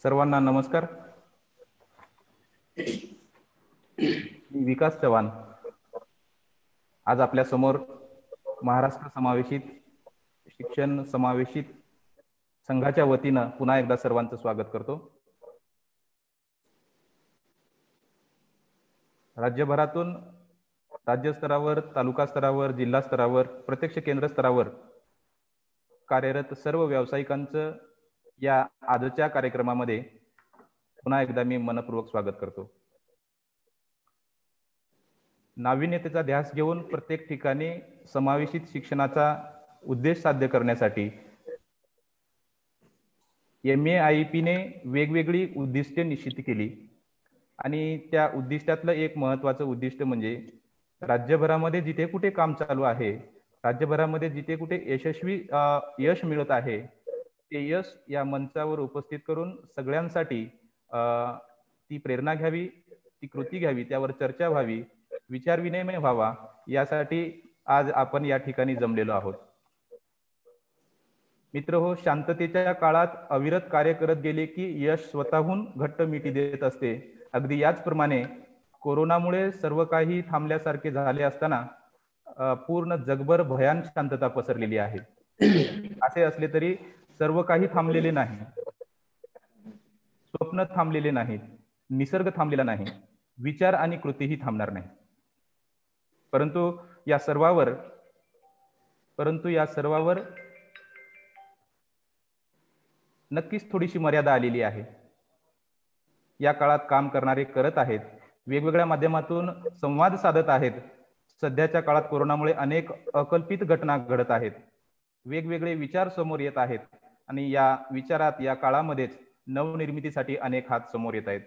सर्वांना नमस्कार. मी विकास चव्हाण आज आपल्या समोर महाराष्ट्र समावेशित शिक्षण समावेशित संघाच्या वतीनं पुन्हा एकदा सर्वांचं स्वागत करतो. राज्यभरातून राज्य स्तरावर, तालुका स्तरावर, जिल्हा स्तरावर, प्रत्यक्ष केंद्र स्तरावर कार्यरत सर्व व्यावसायिकांचं या आजच्या कार्यक्रमामध्ये पुन्हा एकदा मी मनपूर्वक स्वागत करतो. नाविन्यतेचा ध्यास घेऊन प्रत्येक ठिकाणी समावेशित शिक्षणाचा उद्देश साध्य करण्यासाठी MAIP-ने वेगवेगळी उद्दिष्टे निश्चित केली आणि त्या उद्दिष्टातलं एक महत्त्वाचं उद्दिष्ट म्हणजे राज्यभरामध्ये जिथे कुठे काम चालू आहे, राज्यभरामध्ये जिथे कुठे यश मिळत आहे, ते यश या मंचावर उपस्थित करून सगळ्यांसाठी ती प्रेरणा घ्यावी, ती कृती घ्यावी, त्यावर चर्चा व्हावी, विचार विनिमय व्हावा, यासाठी आज आपण या ठिकाणी जमलेलो आहोत. मित्र हो, शांततेच्या काळात अविरत कार्य करत गेले की यश स्वतःहून घट्ट मिठी देत असते. अगदी याचप्रमाणे कोरोनामुळे सर्व काही थांबल्यासारखे झाले असताना पूर्ण जगभर भयान शांतता पसरलेली आहे. असे असले तरी सर्व काही थांबलेले नाही, स्वप्न थांबलेले नाहीत, निसर्ग थांबलेला नाही, विचार आणि कृतीही थांबणार नाही. परंतु या सर्वावर नक्कीच थोडीशी मर्यादा आलेली आहे. या काळात काम करणारे करत आहेत, वेगवेगळ्या माध्यमातून संवाद साधत आहेत. सध्याच्या काळात कोरोनामुळे अनेक अकल्पित घटना घडत आहेत, वेगवेगळे विचार समोर येत आहेत आणि या विचारात या काळामध्येच नवनिर्मितीसाठी अनेक हात समोर येत आहेत.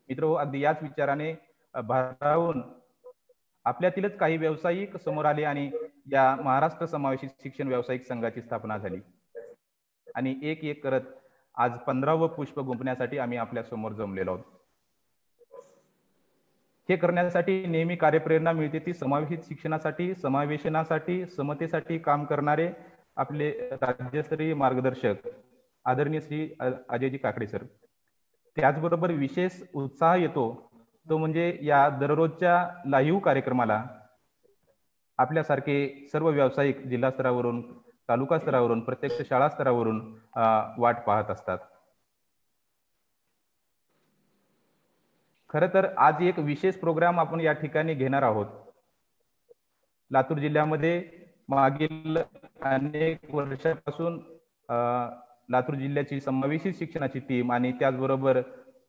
मित्र, अगदी याच विचाराने भारावून आपल्यातीलच काही व्यावसायिक समोर आले आणि या महाराष्ट्र समावेशित शिक्षण व्यावसायिक संघाची स्थापना झाली आणि एक एक करत आज 15वे पुष्प गुंफण्यासाठी आम्ही आपल्या समोर जमलेलो आहोत. हे करण्यासाठी नेहमी कार्यप्रेरणा मिळते ती समावेशित शिक्षणासाठी, समावेशनासाठी, समतेसाठी काम करणारे आपले राज्यस्तरीय मार्गदर्शक आदरणीय श्री अजयजी काकडे सर. त्याचबरोबर विशेष उत्साह येतो तो म्हणजे या दररोजच्या लाईव्ह कार्यक्रमाला आपल्यासारखे सर्व व्यावसायिक जिल्हा स्तरावरून, तालुका स्तरावरून, प्रत्यक्ष शाळा स्तरावरून वाट पाहत असतात. खरं तर आज एक विशेष प्रोग्राम आपण या ठिकाणी घेणार आहोत. लातूर जिल्ह्यामध्ये मागील अनेक वर्षापासून लातूर जिल्ह्याची समावेशित शिक्षणाची टीम आणि त्याचबरोबर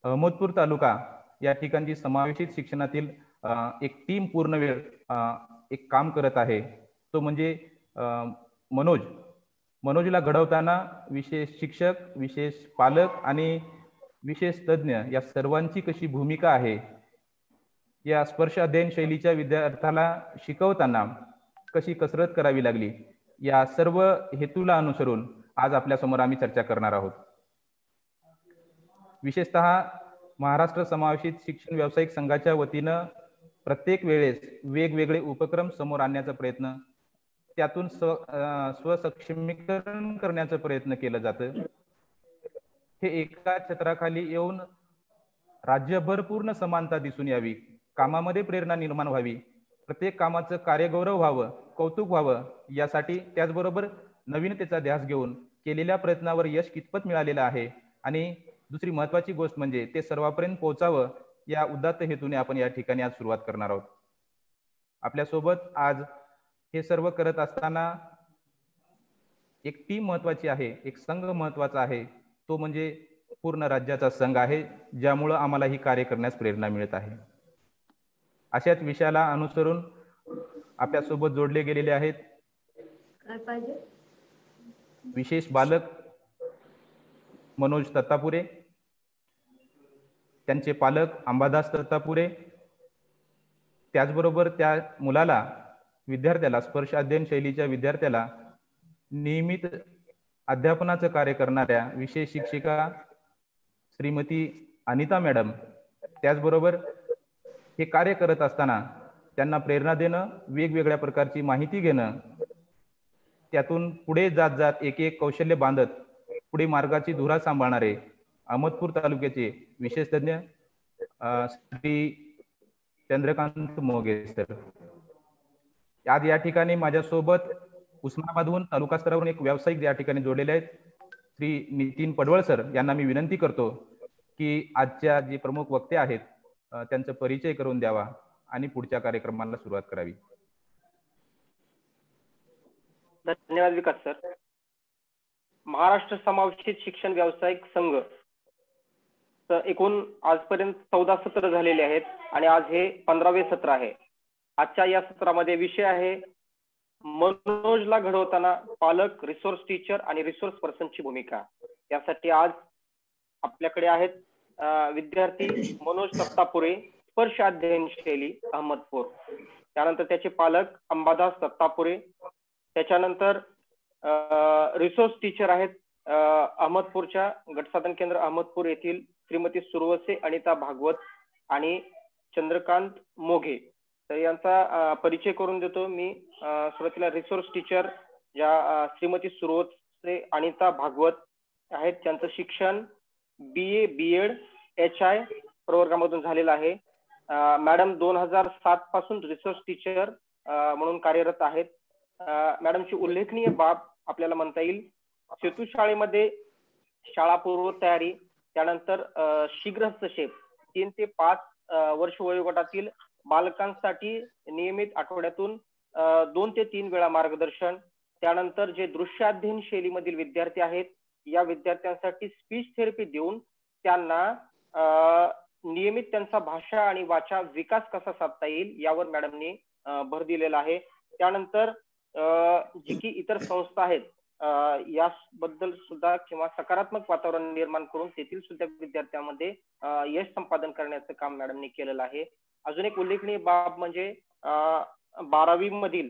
अहमदपूर तालुका या ठिकाणची समावेशित शिक्षणातील एक टीम पूर्ण वेळ एक काम करत आहे. तो म्हणजे मनोजला घडवताना विशेष शिक्षक, विशेष पालक आणि विशेष तज्ञ या सर्वांची कशी भूमिका आहे, या स्पर्श अध्ययन शैलीच्या विद्यार्थ्याला शिकवताना कशी कसरत करावी लागली, या सर्व हेतूला अनुसरून आज आपल्या समोर आम्ही चर्चा करणार आहोत. विशेषतः महाराष्ट्र समावेशित शिक्षण व्यावसायिक संघाच्या वतीनं प्रत्येक वेळेस वेगवेगळे उपक्रम समोर आणण्याचा प्रयत्न, त्यातून स्वसक्षमीकरण करण्याचा प्रयत्न केला जातं. हे एका छत्राखाली येऊन राज्यभर पूर्ण समानता दिसून यावी, कामामध्ये प्रेरणा निर्माण व्हावी, प्रत्येक कामाचं कार्यगौरव व्हावं, कौतुक व्हावं, यासाठी त्याचबरोबर नवीनतेचा ध्यास घेऊन केलेल्या प्रयत्नावर यश कितपत मिळालेलं आहे आणि दुसरी महत्वाची गोष्ट म्हणजे ते सर्वांपर्यंत पोहोचावं, या उदात्त हेतूने आपण या ठिकाणी आज सुरुवात करणार आहोत. आपल्यासोबत आज हे सर्व करत असताना एक टीम महत्वाची आहे, एक संघ महत्वाचा आहे, तो म्हणजे पूर्ण राज्याचा संघ आहे, ज्यामुळं आम्हाला ही कार्य करण्यास प्रेरणा मिळत आहे. अशाच विषयाला अनुसरून आपल्यासोबत जोडले गेलेले आहेत विशेष बालक मनोज दत्तापुरे, त्यांचे पालक अंबादास दत्तापुरे, त्याचबरोबर त्या मुलाला, विद्यार्थ्याला, स्पर्श अध्ययन शैलीच्या विद्यार्थ्याला नियमित अध्यापनाचं कार्य करणाऱ्या विशेष शिक्षिका श्रीमती अनिता मॅडम, त्याचबरोबर हे कार्य करत असताना त्यांना प्रेरणा देणं, वेगवेगळ्या प्रकारची माहिती घेणं, त्यातून पुढे जात जात एक एक कौशल्य बांधत पुढे मार्गाची धुरा सांभाळणारे अहमदपूर तालुक्याचे विशेष तज्ञ श्री चंद्रकांत मोगे सर. आज या ठिकाणी माझ्यासोबत उस्मानाबादहून तालुका स्तरावरून एक व्यावसायिक या ठिकाणी जोडलेले आहेत श्री नितीन पडवळ सर. यांना मी विनंती करतो की आजच्या जे प्रमुख वक्ते आहेत त्यांचा परिचय करून द्यावा आणि पुढच्या कार्यक्रमाला सुरुवात करावी. धन्यवाद विकास सर. महाराष्ट्र समावेशित शिक्षण व्यावसायिक संघ एकूण आजपर्यंत 14 सत्र झालेले आहेत आणि आज हे 15वे सत्र आहे. आजच्या या सत्रामध्ये विषय आहे मनोजला घडवताना पालक, रिसोर्स टीचर आणि रिसोर्स पर्सनची भूमिका. यासाठी आज आपल्याकडे आहेत विद्यार्थी मनोज दत्तापुरे, स्पर्श अध्ययन शैली अहमदपूर. त्यानंतर त्याचे पालक अंबादास दत्तापुरे. त्याच्यानंतर रिसोर्स टीचर आहेत अहमदपूरच्या गटसाधन केंद्र अहमदपूर येथील श्रीमती सुरवसे अनिता भागवत आणि चंद्रकांत मोघे. तर यांचा परिचय करून देतो मी. सुरुवातीला रिसोर्स टीचर ज्या श्रीमती सुरवसे अनिता भागवत आहेत, त्यांचं शिक्षण BA BEd HI प्रवर्गामधून झालेलं आहे. मॅडम 2007 पासून रिसोर्स टीचर म्हणून कार्यरत आहेत. मॅडमची उल्लेखनीय बाब आपल्याला म्हणता येईल सेतू शाळेमध्ये शाळापूर्व तयारी, त्यानंतर शीघ्र हस्तक्षेप 3 ते 5 वर्ष वयोगटातील बालकांसाठी नियमित आठवड्यातून 2 ते 3 वेळा मार्गदर्शन, त्यानंतर जे दृश्य अध्ययन शैलीमधील विद्यार्थी आहेत या विद्यार्थ्यांसाठी स्पीच थेरपी देऊन त्यांना नियमित त्यांचा भाषा आणि वाचा विकास कसा साधता येईल यावर मॅडमनी भर दिलेला आहे. त्यानंतर जी की इतर संस्था आहेत याबद्दल सुद्धा किंवा सकारात्मक वातावरण निर्माण करून तेथील सुद्धा विद्यार्थ्यांमध्ये यश संपादन करण्याचं काम मॅडमनी केलेलं आहे. अजून एक उल्लेखनीय बाब म्हणजे 12वी मधील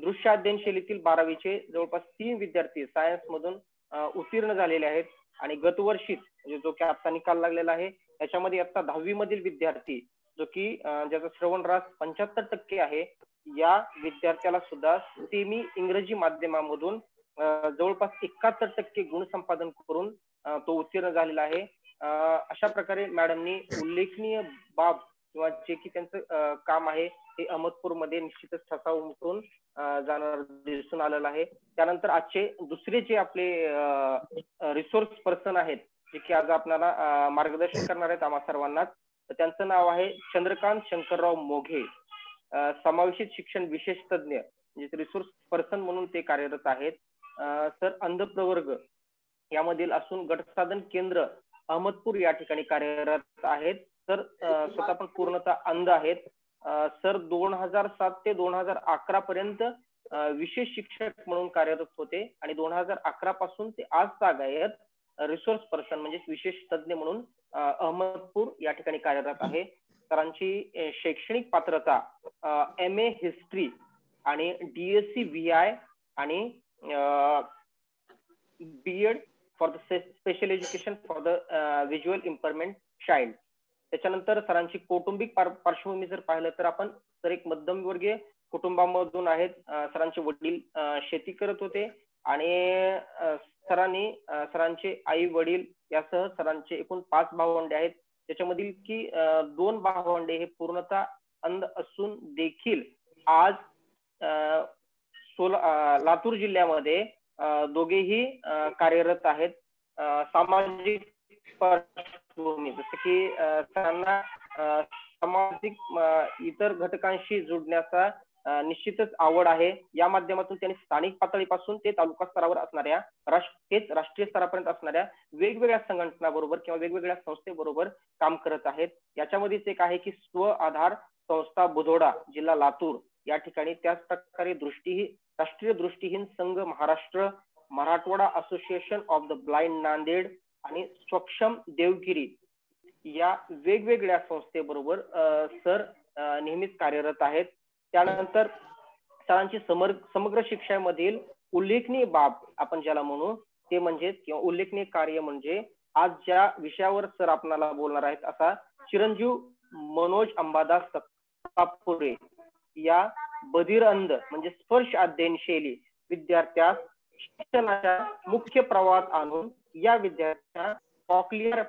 दृश्य अध्ययन शैलीतील 12वीचे जवळपास 3 विद्यार्थी सायन्स मधून उत्तीर्ण झालेले आहेत आणि गतवर्षी म्हणजे जो की आता निकाल लागलेला आहे त्याच्यामध्ये आता 10वी मधील विद्यार्थी जो की ज्याचा श्रवणरास 75% आहे, या विद्यार्थ्याला सुद्धा सेमी इंग्रजी माध्यमामधून जवळपास 71% गुण संपादन करून तो उत्तीर्ण झालेला आहे. अशा प्रकारे मॅडमनी उल्लेखनीय बाब किंवा जे की त्यांचं काम आहे ते अहमदपूर मध्ये निश्चितच ठसा उमटून जाणार दिसून आलेलं आहे. त्यानंतर आजचे दुसरे जे आपले रिसोर्स पर्सन आहेत जे की आज आपल्याला मार्गदर्शन करणार आहेत आम्हा सर्वांना, तर त्यांचं नाव आहे चंद्रकांत शंकरराव मोघे. समावेशित शिक्षण विशेष तज्ञ म्हणजे रिसोर्स पर्सन म्हणून ते कार्यरत आहेत. सर अंध प्रवर्ग यामधील असून गटसाधन केंद्र अहमदपूर या ठिकाणी कार्यरत आहेत. सर स्वतः पण पूर्णतः अंध आहेत. सर 2007 ते 2011 पर्यंत विशेष शिक्षक म्हणून कार्यरत होते आणि 2011 पासून ते आज तागायत रिसोर्स पर्सन म्हणजे विशेष तज्ञ म्हणून अहमदपूर या ठिकाणी कार्यरत आहे. सरांची शैक्षणिक पात्रता MA हिस्ट्री आणि DSc VI आणि BEd for the special education for the visual इम्पेअरमेंट child. त्याच्यानंतर सरांची कौटुंबिक पार्श्वभूमी जर पाहिलं तर आपण सर एक मध्यमवर्गीय कुटुंबामधून आहेत. सरांचे वडील शेती करत होते आणि सरांचे आई वडील यासह सरांचे एकूण 5 भावंडे आहेत. त्याच्यामधील की 2 भावंडे हे पूर्णतः अंध असून देखील आज लातूर जिल्ह्यामध्ये दोघेही कार्यरत आहेत. सामाजिक पार्श्वभूमी जसं की त्यांना सामाजिक इतर घटकांशी जोडण्याचा निश्चितच आवड आहे. या माध्यमातून त्यांनी स्थानिक पातळीपासून ते तालुका स्तरावर असणाऱ्या तेच राष्ट्रीय स्तरापर्यंत असणाऱ्या वेगवेगळ्या संघटनांबरोबर किंवा वेगवेगळ्या संस्थेबरोबर काम करत आहेत. याच्यामध्येच एक आहे की स्व आधार संस्था बुधोडा जिल्हा लातूर या ठिकाणी, त्याच प्रकारे राष्ट्रीय दृष्टीहीन संघ Maharashtra, Marathwada association of the blind Nanded आणि सक्षम देवगिरी या वेगवेगळ्या संस्थेबरोबर सर नेहमीच कार्यरत आहेत. त्यानंतर सरांची समग्र शिक्षणामधील उल्लेखनीय बाब आपण ज्याला म्हणू ते म्हणजे किंवा उल्लेखनीय कार्य म्हणजे आज ज्या विषयावर सर आपणाला बोलणार आहेत असा चिरंजीव मनोज अंबादास सत्तापुरे या बधिर अंध म्हणजे स्पर्श अध्ययन शैली विद्यार्थ्यास शिक्षणाच्या मुख्य प्रवाहात आणून या विद्यार्थ्यांना कॉक्लिअर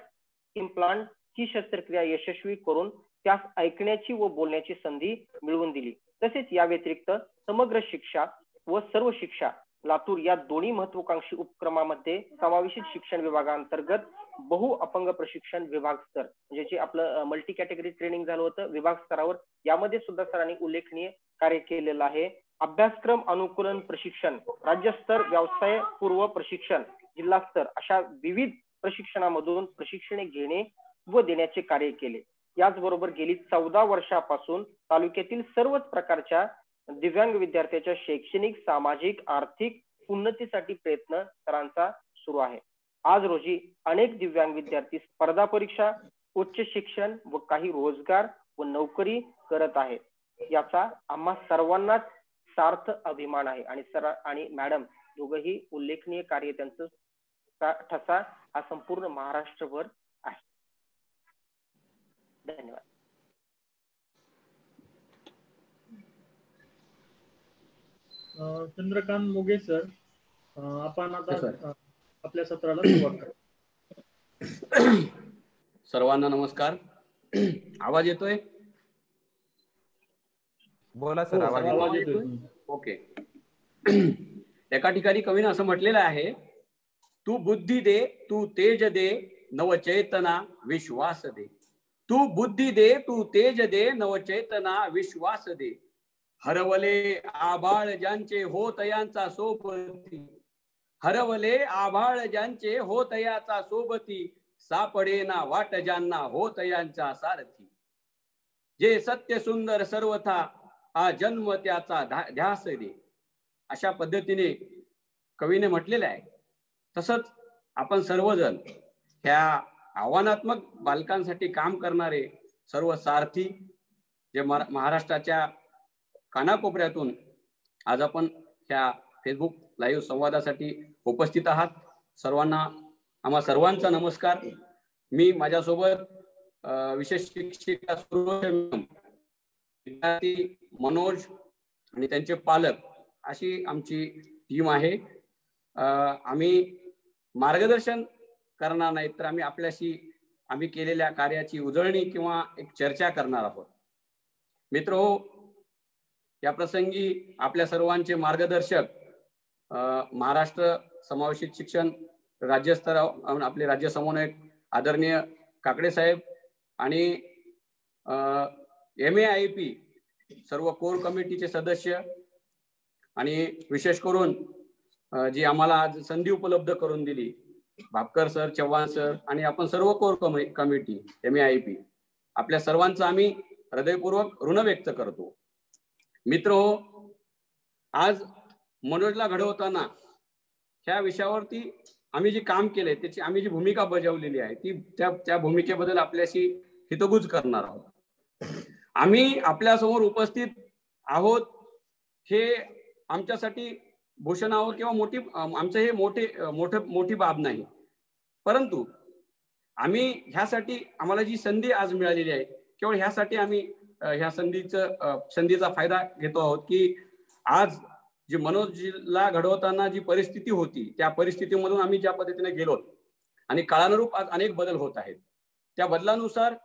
इम्प्लांट ही शस्त्रक्रिया यशस्वी करून त्यास ऐकण्याची व बोलण्याची संधी मिळवून दिली. तसेच या व्यतिरिक्त समग्र शिक्षा व सर्व शिक्षा लातूर या दोन्ही महत्वाकांक्षी उपक्रमामध्ये समावेशित शिक्षण विभागांतर्गत बहु अपंग प्रशिक्षण विभाग स्तर म्हणजे जे आपलं मल्टी कॅटेगरी ट्रेनिंग झालं होतं विभाग स्तरावर यामध्ये सुद्धा सरांनी उल्लेखनीय कार्य केलेलं आहे. अभ्यासक्रम अनुकूलन प्रशिक्षण राज्यस्तर व्यवसाय पूर्व प्रशिक्षण जिल्हा स्तर अशा विविध प्रशिक्षणामधून प्रशिक्षण घेणे व देण्याचे कार्य केले. याचबरोबर गेली 14 वर्षापासून तालुक्यातील सर्वच प्रकारच्या दिव्यांग विद्यार्थ्यांच्या शैक्षणिक सामाजिक आर्थिक उन्नतीसाठी प्रयत्न सरांचा सुरू आहे. आज रोजी अनेक दिव्यांग विद्यार्थी स्पर्धा परीक्षा उच्च शिक्षण व काही रोजगार व नोकरी करत आहेत. याचा आम्हा सर्वांनाच सार्थ अभिमान आहे आणि सर आणि मॅडम दोघंही उल्लेखनीय कार्य त्यांचं ठसा हा संपूर्ण महाराष्ट्रभर आहे. धन्यवाद. चंद्रकांत मोगे सर, आपण आता आपल्या सत्राला सुरुवात करू. सर्वांना नमस्कार. आवाज येतोय? बोला सर. आवाज येतोय. ओके. एका ठिकाणी कवीने असं म्हटलेलं आहे, तू बुद्धी दे, तू तेज दे, नवचेतना विश्वास दे. तू बुद्धी दे, तू तेज दे, नवचेतना विश्वास दे. हरवले आभाळ ज्यांचे होतयांचा सोबती. हरवले आभाळ ज्यांचे होतयाचा सोबती. सापडेना वाट ज्यांना होतयांचा सारथी. जे सत्य सुंदर सर्वथा हा जन्म त्याचा ध्यास दे. अशा पद्धतीने कवीने म्हटलेलं आहे. तसंच आपण सर्वजण ह्या आव्हानात्मक बालकांसाठी काम करणारे सर्व सारथी जे महाराष्ट्राच्या कानाकोपऱ्यातून आज आपण ह्या फेसबुक लाईव्ह संवादासाठी उपस्थित आहात. सर्वांना आम्हा सर्वांचा नमस्कार. मी माझ्यासोबत विशेष शिक्षिका विद्यार्थी मनोज आणि त्यांचे पालक अशी आमची टीम आहे. आम्ही मार्गदर्शन करणार नाही तर आम्ही केलेल्या कार्याची उजळणी किंवा एक चर्चा करणार आहोत. मित्रहो, या प्रसंगी आपल्या सर्वांचे मार्गदर्शक महाराष्ट्र समावेशित शिक्षण राज्यस्तरावर आपले राज्य समन्वयक आदरणीय काकडे साहेब आणि MAIP सर्व कोर कमिटीचे सदस्य आणि विशेष करून जी आम्हाला आज संधी उपलब्ध करून दिली भापकर सर, चव्हाण सर आणि आपण सर्व कोर कमिटी MAIP आपल्या सर्वांचा आम्ही हृदयपूर्वक ऋण व्यक्त करतो. मित्रहो, आज मनोजला घडवताना ह्या विषयावरती आम्ही जे काम केलंय त्याची आम्ही जी भूमिका बजावलेली आहे ती त्या भूमिकेबद्दल आपल्याशी हितगुज करणार आहोत. आम्ही आपल्यासमोर उपस्थित आहोत हे आमच्यासाठी भूषणावं किंवा आमचं हे मोठी बाब नाही, परंतु आम्ही ह्यासाठी आम्हाला जी संधी आज मिळालेली आहे केवळ ह्यासाठी आम्ही ह्या संधीचा फायदा घेतो आहोत की आज जी मनोजला घडवताना जी परिस्थिती होती त्या परिस्थितीमधून आम्ही ज्या पद्धतीने गेलो आणि काळानुरूप आज अनेक बदल होत आहेत. त्या बदलानुसार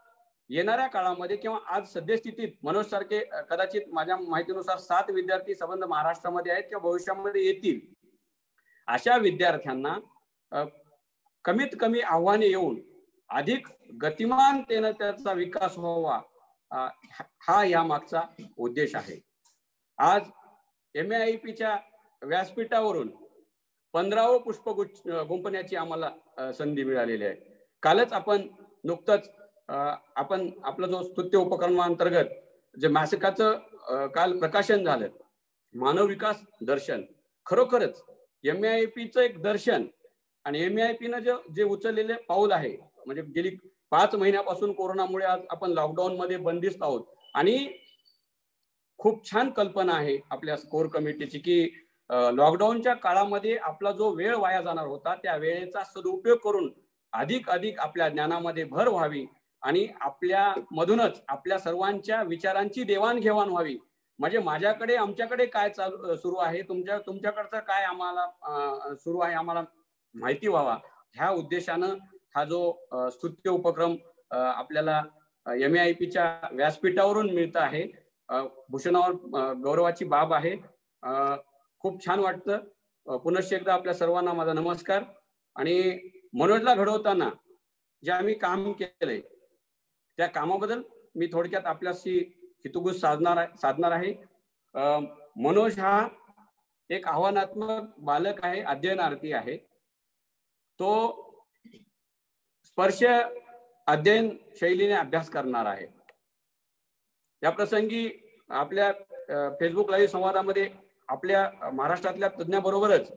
येणाऱ्या काळामध्ये किंवा आज सद्यस्थितीत मनोज सारखे कदाचित माझ्या माहितीनुसार 7 विद्यार्थी संबंध महाराष्ट्रामध्ये आहेत किंवा भविष्यामध्ये येतील. अशा विद्यार्थ्यांना कमीत कमी आव्हाने येऊन अधिक गतिमानतेने त्याचा विकास व्हावा हा या मागचा उद्देश आहे. आज MAIPच्या व्यासपीठावरून 15वे पुष्पगुच्छ गुंफण्याची आम्हाला संधी मिळालेली आहे. कालच आपण नुकतंच आपला जो स्तुत्य उपक्रमांतर्गत जे मासिकाचं काल प्रकाशन झालं मानव विकास दर्शन, खरोखरच MAIPचं एक दर्शन आणि MAIPनं जे उचललेले पाऊल आहे म्हणजे गेली 5 महिन्यापासून कोरोनामुळे आज आपण लॉकडाऊन मध्ये बंदिस्त आहोत आणि खूप छान कल्पना आहे आपल्या कोर कमिटीची की लॉकडाऊनच्या काळामध्ये आपला जो वेळ वाया जाणार होता त्या वेळेचा सदुपयोग करून अधिक आपल्या ज्ञानामध्ये भर व्हावी आणि आपल्या मधूनच आपल्या सर्वांच्या विचारांची देवाणघेवाण व्हावी. म्हणजे माझ्याकडे आमच्याकडे काय सुरू आहे, तुमच्याकडचं काय आम्हाला सुरू आहे आम्हाला माहिती व्हावा, ह्या उद्देशानं हा जो स्तुत्य उपक्रम आपल्याला MAIPच्या व्यासपीठावरून मिळत आहे. भूषणावर गौरवाची बाब आहे. खूप छान वाटतं. पुनश्च एकदा आपल्या सर्वांना माझा नमस्कार. आणि मनोजला घडवताना जे आम्ही काम केलंय त्या कामाबद्दल मी थोडक्यात आपल्याशी हितगुज साधणार आहे. मनोज हा एक आव्हानात्मक बालक आहे, अध्ययनार्थी आहे. तो स्पर्श अध्ययन शैलीने अभ्यास करणार आहे. या प्रसंगी आपल्या फेसबुक लाईव्ह संवादामध्ये आपल्या महाराष्ट्रातल्या तज्ञाबरोबरच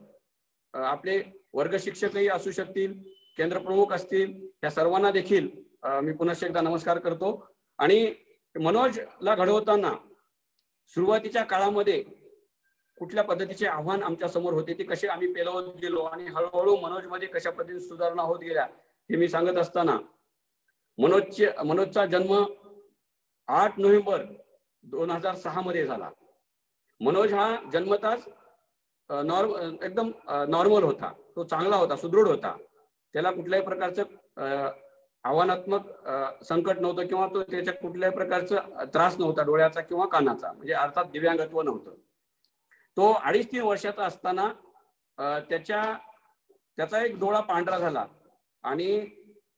आपले वर्ग शिक्षकही असू शकतील, केंद्र प्रमुख असतील, या सर्वांना देखील मी पुनश्च एकदा नमस्कार करतो. आणि मनोजला घडवताना सुरुवातीच्या काळामध्ये कुठल्या पद्धतीचे आव्हान आमच्या समोर होते, ते कसे आम्ही पेलवत गेलो आणि हळूहळू मनोजमध्ये कशा पद्धतीने सुधारणा होत गेल्या हे मी सांगत असताना, मनोजचा जन्म 8 नोव्हेंबर 2006 मध्ये झाला. मनोज हा जन्मताच एकदम नॉर्मल होता. तो चांगला होता, सुदृढ होता. त्याला कुठल्याही प्रकारचं आव्हानात्मक संकट नव्हतं किंवा तो त्याच्या कुठल्याही प्रकारचा त्रास नव्हता डोळ्याचा किंवा कानाचा, म्हणजे अर्थात दिव्यांगत्व नव्हतं. तो 2.5-3 वर्षाचा असताना त्याचा एक डोळा पांढरा झाला आणि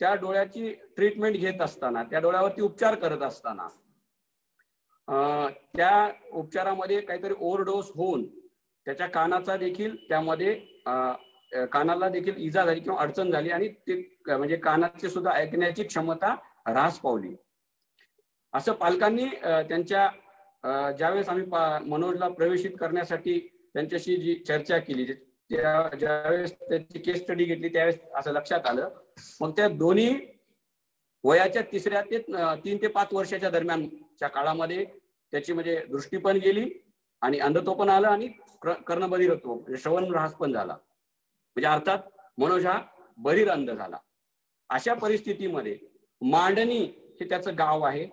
त्या डोळ्याची ट्रीटमेंट घेत असताना, त्या डोळ्यावरती उपचार करत असताना त्या उपचारामध्ये काहीतरी ओव्हरडोस होऊन त्याच्या कानाचा देखील त्यामध्ये कानाला देखील इजा झाली किंवा अडचण झाली आणि ते म्हणजे कानाची सुद्धा ऐकण्याची क्षमता ह्रास पावली. असं पालकांनी त्यांच्या ज्यावेळेस आम्ही मनोजला प्रवेशित करण्यासाठी त्यांच्याशी जी चर्चा केली, ज्यावेळेस त्याची केस स्टडी घेतली त्यावेळेस असं लक्षात आलं. मग त्या दोन्ही वयाच्या 3 ते 5 वर्षाच्या दरम्यानच्या काळामध्ये त्याची म्हणजे दृष्टी पण गेली आणि अंधत्व पण आलं आणि कर्णबधिरत्व म्हणजे श्रवण ऱ्हास पण झाला. म्हणजे अर्थात मनोज हा बधिर अंध झाला. अशा परिस्थितीमध्ये मांडणी हे त्याचं गाव आहे.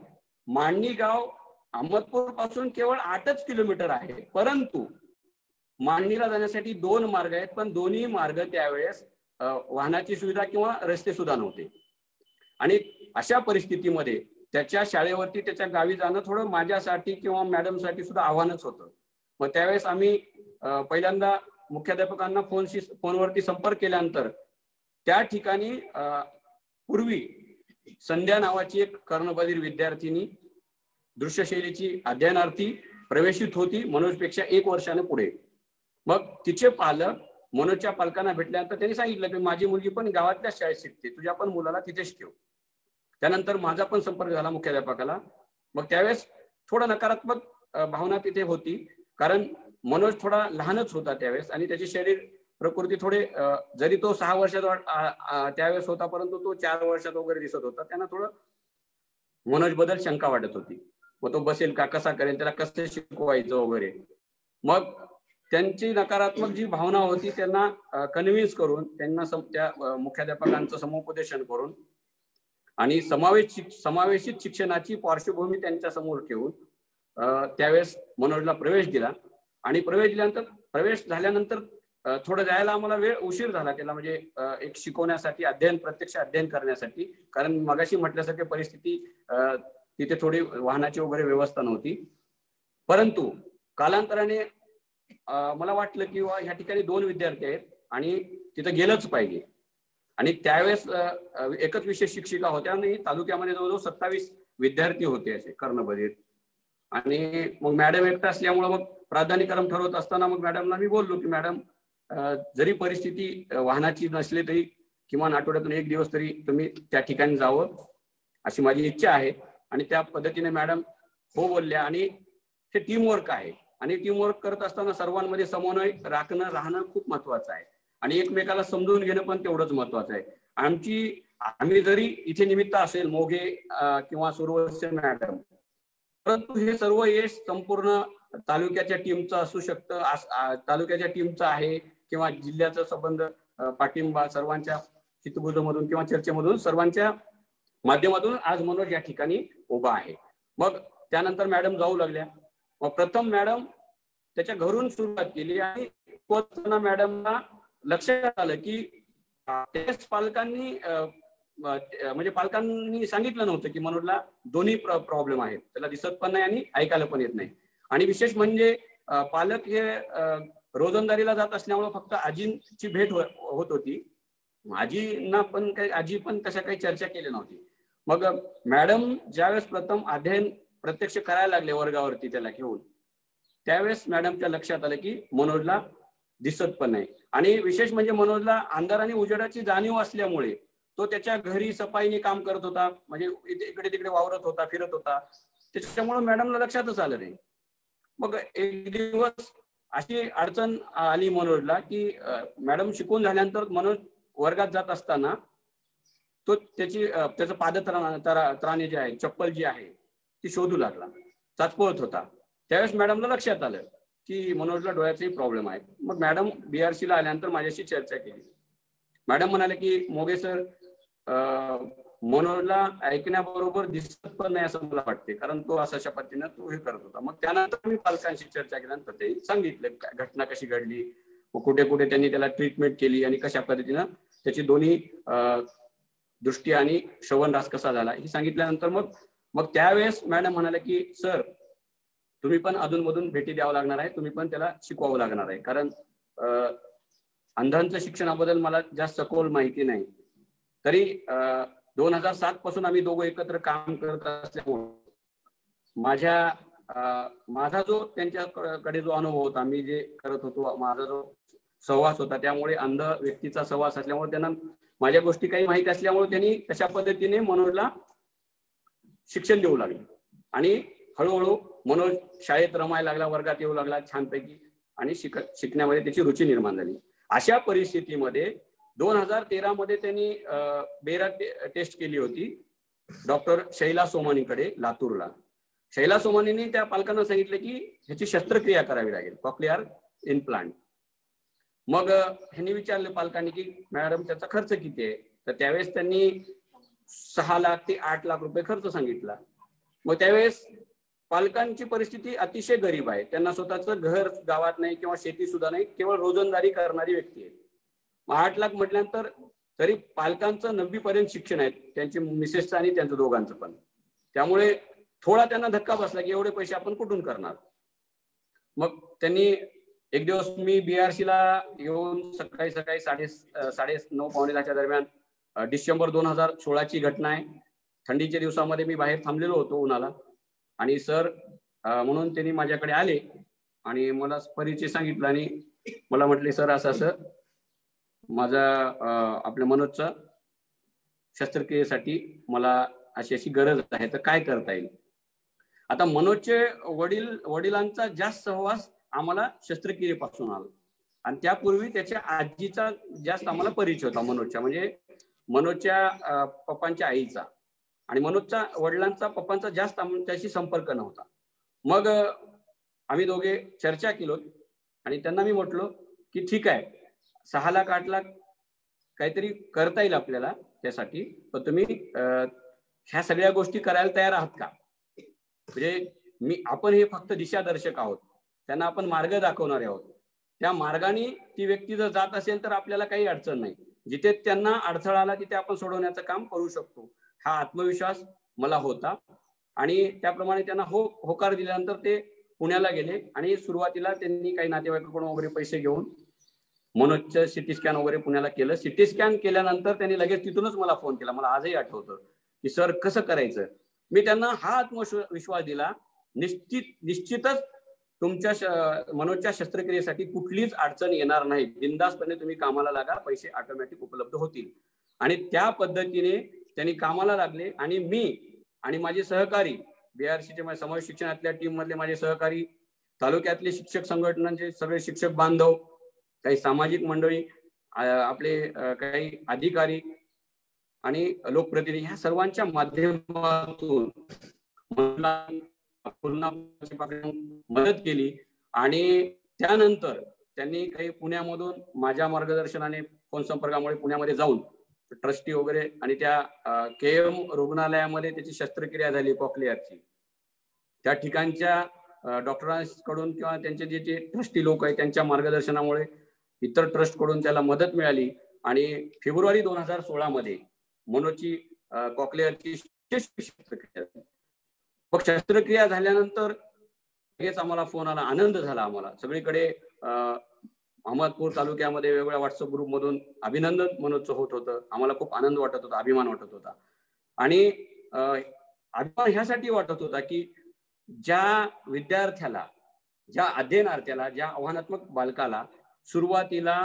मांडणी गाव अहमदपूर पासून केवळ 8 किलोमीटर आहे, परंतु मांडणीला जाण्यासाठी 2 मार्ग आहेत, पण दोन्ही मार्ग त्यावेळेस वाहनाची सुविधा किंवा रस्ते सुद्धा नव्हते. आणि अशा परिस्थितीमध्ये त्याच्या शाळेवरती त्याच्या गावी जाणं थोडं माझ्यासाठी किंवा मॅडमसाठी सुद्धा आव्हानच होतं. मग त्यावेळेस आम्ही पहिल्यांदा मुख्याध्यापकांना फोनवरती संपर्क केल्यानंतर त्या ठिकाणी पूर्वी संध्या नावाची एक कर्णबधिर विद्यार्थिनी दृश्यशैलीची अध्ययनार्थी प्रवेशित होती मनोजपेक्षा 1 वर्षाने पुढे. मग तिचे पालक मनोजच्या पालकांना भेटल्यानंतर त्यांनी सांगितलं की माझी मुलगी पण गावातल्या शाळेत शिकते, तुझ्या पण मुलाला तिथेच ठेव. त्यानंतर माझा पण संपर्क झाला मुख्याध्यापकाला. मग त्यावेळेस थोडा नकारात्मक भावना तिथे होती, कारण मनोज थोडा लहानच होता त्यावेळेस आणि त्याची शरीर प्रकृती थोडे जरी तो 6 वर्षाचा त्यावेळेस होता, परंतु तो 4 वर्षात वगैरे दिसत होता. त्यांना थोडं मनोज बद्दल शंका वाटत होती. मग तो बसेल का, कसा करेल, त्याला कसं शिकवायचं वगैरे. मग त्यांची नकारात्मक जी भावना होती त्यांना कन्व्हिन्स करून त्यांना त्या मुख्याध्यापकांचं समुपदेशन करून आणि समावेशित शिक्षणाची पार्श्वभूमी त्यांच्या समोर ठेवून त्यावेळेस मनोजला प्रवेश दिला. आणि प्रवेश झाल्यानंतर थोडं जायला आम्हाला वेळ उशीर झाला त्याला, म्हणजे एक शिकवण्यासाठी प्रत्यक्ष अध्ययन करण्यासाठी, कारण मगाशी म्हटल्यासारखी परिस्थिती तिथे थोडी वाहनाची वगैरे व्यवस्था नव्हती. परंतु कालांतराने मला वाटलं की ह्या ठिकाणी 2 विद्यार्थी आहेत आणि तिथं गेलंच पाहिजे. आणि त्यावेळेस एकच विशेष शिक्षिका होत्या आणि तालुक्यामध्ये जवळजवळ 27 विद्यार्थी होते असे कर्णबधिर. आणि मग मॅडम एकटा असल्यामुळे मग प्राधान्यक्रम ठरवत असताना मग मॅडमला मी बोललो की मॅडम, जरी परिस्थिती वाहनाची नसली तरी किमान आठवड्यातून 1 दिवस तरी तुम्ही त्या ठिकाणी जावं अशी माझी इच्छा आहे. आणि त्या पद्धतीने मॅडम हो बोलल्या. आणि हे टीमवर्क आहे आणि टीमवर्क करत असताना सर्वांमध्ये समन्वय राहणं खूप महत्वाचं आहे आणि एकमेकाला समजून घेणं पण तेवढंच महत्वाचं आहे. आम्ही जरी इथे निमित्त असेल मोघे किंवा सुरवसे मॅडम, परंतु हे सर्व यश संपूर्ण तालुक्याच्या टीमचं असू शकतं, तालुक्याच्या टीमचं आहे किंवा जिल्ह्याचा संबंध पाठिंबा सर्वांच्या हितगुजमधून किंवा चर्चेमधून सर्वांच्या माध्यमातून आज मनोज या ठिकाणी उभा आहे. मग त्यानंतर मॅडम जाऊ लागल्या. मग प्रथम मॅडम त्याच्या घरून सुरुवात केली आणि मॅडमला लक्षात आलं की त्याच पालकांनी म्हणजे पालकांनी सांगितलं नव्हतं की मनोजला दोन्ही प्रॉब्लेम आहेत, त्याला दिसत पण नाही आणि ऐकायला पण येत नाही. आणि विशेष म्हणजे पालक हे रोजंदारीला जात असल्यामुळे फक्त आजींची भेट होत होती. आजी पण तशा काही चर्चा केली नव्हती. मग मॅडम ज्यावेळेस प्रथम अध्ययन प्रत्यक्ष करायला लागले वर्गावरती त्याला घेऊन, त्यावेळेस मॅडमच्या लक्षात आलं की मनोजला दिसत पण नाही. आणि विशेष म्हणजे मनोजला अंधार आणि उजेडाची जाणीव असल्यामुळे तो त्याच्या घरी सफाईने काम करत होता, म्हणजे इकडे तिकडे वावरत होता, फिरत होता, त्याच्यामुळे मॅडमला लक्षातच आलं नाही. मग एक दिवस अशी अडचण आली मनोजला की मॅडम शिकून झाल्यानंतर मनोज वर्गात जात असताना तो त्याचं पादत्राणे जे आहे, चप्पल जी आहे ती शोधू लागला, चाचपळत होता. त्यावेळेस मॅडमला लक्षात आलं की मनोजला डोळ्याचाही प्रॉब्लेम आहे. मग मॅडम BRC ला आल्यानंतर माझ्याशी चर्चा केली. मॅडम म्हणाले की मोगे सर, मनोजला ऐकण्याबरोबर दिसत पण नाही असं मला वाटते, कारण तो अशा पद्धतीनं तो हे करत होता. मग त्यानंतर मी पालकांशी चर्चा केल्यानंतर ते सांगितलं घटना कशी घडली, कुठे कुठे त्यांनी त्याला ट्रीटमेंट केली आणि कशा पद्धतीनं त्याची दोन्ही दृष्टी आणि श्रवणरास कसा झाला हे सांगितल्यानंतर मग त्यावेळेस मॅडम म्हणाले की सर, तुम्ही पण अधूनमधून भेटी द्यावं लागणार आहे, तुम्ही पण त्याला शिकवावं लागणार आहे, कारण अंधांच्या शिक्षणाबद्दल मला जास्त सखोल माहिती नाही. तरी 2007 पासून आम्ही दोघं एकत्र काम करत असल्यामुळे माझा जो त्यांच्याकडे जो अनुभव होता, मी जे करत होतो, माझा जो सहवास होता, त्यामुळे अंध व्यक्तीचा सहवास असल्यामुळे त्यांना माझ्या गोष्टी काही माहिती असल्यामुळे त्यांनी तशा पद्धतीने मनोजला शिक्षण देऊ लागले. आणि हळूहळू मनोज शाळेत रमायला लागला, वर्गात येऊ लागला छानपैकी, आणि शिकण्यामध्ये त्याची रुची निर्माण झाली. अशा परिस्थितीमध्ये 2013 मध्ये त्यांनी बेरा टेस्ट केली होती डॉक्टर शैला सोमानीकडे लातूरला. शैला सोमानीने त्या पालकांना सांगितलं की ह्याची शस्त्रक्रिया करावी लागेल, कॉक्लिअर इम्प्लांट. मग ह्यांनी विचारलं पालकांनी की मॅडम त्याचा खर्च किती आहे, तर त्यावेळेस त्यांनी 6 लाख ते 8 लाख रुपये खर्च सांगितला. मग त्यावेळेस पालकांची परिस्थिती अतिशय गरीब आहे, त्यांना स्वतःचं घर गावात नाही किंवा शेती सुद्धा नाही, केवळ रोजंदारी करणारी व्यक्ती आहे. 8 लाख म्हटल्यानंतर तरी पालकांचं 9वी पर्यंत शिक्षण आहे, त्यांची मिसेसचं आणि त्यांचं दोघांचं पण. त्यामुळे थोडा त्यांना धक्का बसला की एवढे पैसे आपण कुठून करणार. मग त्यांनी एक दिवस मी BRC ला येऊन सकाळी 9:30 पावणे 10च्या दरम्यान, डिसेंबर 2016ची घटना आहे, थंडीच्या दिवसामध्ये मी बाहेर थांबलेलो होतो उन्हाला, आणि सर म्हणून त्यांनी माझ्याकडे आले आणि मला परिचय सांगितला आणि मला म्हटले सर असं माझा आपल्या मनोजचा शस्त्रक्रियेसाठी मला अशी गरज आहे, तर काय करता येईल. आता मनोजचे वडिलांचा जास्त सहवास आम्हाला शस्त्रक्रियेपासून आला, आणि त्यापूर्वी त्याच्या आजीचा जास्त आम्हाला परिचय होता मनोजच्या, म्हणजे मनोजच्या पप्पांच्या आईचा, आणि मनोजच्या वडिलांचा पप्पांचा जास्त त्याशी संपर्क नव्हता. मग आम्ही दोघे चर्चा केलो आणि त्यांना मी म्हटलो की ठीक आहे, 6 लाख 8 लाख काहीतरी करता येईल आपल्याला त्यासाठी, पण तुम्ही ह्या सगळ्या गोष्टी करायला तयार आहात का. म्हणजे आपण हे फक्त दिशादर्शक आहोत, त्यांना आपण मार्ग दाखवणारे आहोत. त्या मार्गाने ती व्यक्ती जर जात असेल तर आपल्याला काही अडचण नाही, जिथे त्यांना अडथळा आला तिथे आपण सोडवण्याचं काम करू शकतो, हा आत्मविश्वास मला होता. आणि त्याप्रमाणे त्यांना होकार दिल्यानंतर ते पुण्याला गेले आणि सुरुवातीला त्यांनी काही नातेवाईकांकडून वगैरे पैसे घेऊन मनोजचं सिटी स्कॅन वगैरे पुण्याला केलं. सिटी स्कॅन केल्यानंतर त्यांनी लगेच तिथूनच मला फोन केला, मला आजही आठवतं की सर कसं करायचं. मी त्यांना हा आत्मविश्वास दिला, निश्चितच तुमच्या मनोजच्या शस्त्रक्रियेसाठी कुठलीच अडचण येणार नाही, बिनधास्तपणे तुम्ही कामाला लागा, पैसे ऑटोमॅटिक उपलब्ध होतील. आणि त्या पद्धतीने त्यांनी कामाला लागले. आणि मी आणि माझे सहकारी BRCचे समाज शिक्षणातल्या टीम मधले माझे सहकारी, तालुक्यातले शिक्षक संघटनांचे सगळे शिक्षक बांधव, काही सामाजिक मंडळी, आपले काही अधिकारी आणि लोकप्रतिनिधी, ह्या सर्वांच्या माध्यमातून पुन्हा मदत केली आणि त्यानंतर त्यांनी काही पुण्यामधून माझ्या मार्गदर्शनाने फोन संपर्कामुळे पुण्यामध्ये जाऊन ट्रस्टी वगैरे आणि त्या KM रुग्णालयामध्ये त्याची शस्त्रक्रिया झाली कॉक्लिअरची. त्या ठिकाणच्या डॉक्टरांकडून किंवा त्यांचे जे ट्रस्टी लोक आहेत त्यांच्या मार्गदर्शनामुळे इतर ट्रस्टकडून त्याला मदत मिळाली आणि फेब्रुवारी 2016 मध्ये मनोजची कॉक्लिअरची शस्त्रक्रिया झाली. मग शस्त्रक्रिया झाल्यानंतर हेच आम्हाला फोन आला, आनंद झाला आम्हाला. सगळीकडे अहमदपूर तालुक्यामध्ये वेगवेगळ्या व्हॉट्सअप ग्रुपमधून अभिनंदन मनोजचं होत होतं. आम्हाला खूप आनंद वाटत होता, अभिमान वाटत होता. आणि अभिमान ह्यासाठी वाटत होता की ज्या विद्यार्थ्याला, ज्या अध्ययनार्थ्याला, ज्या आव्हानात्मक बालकाला सुरुवातीला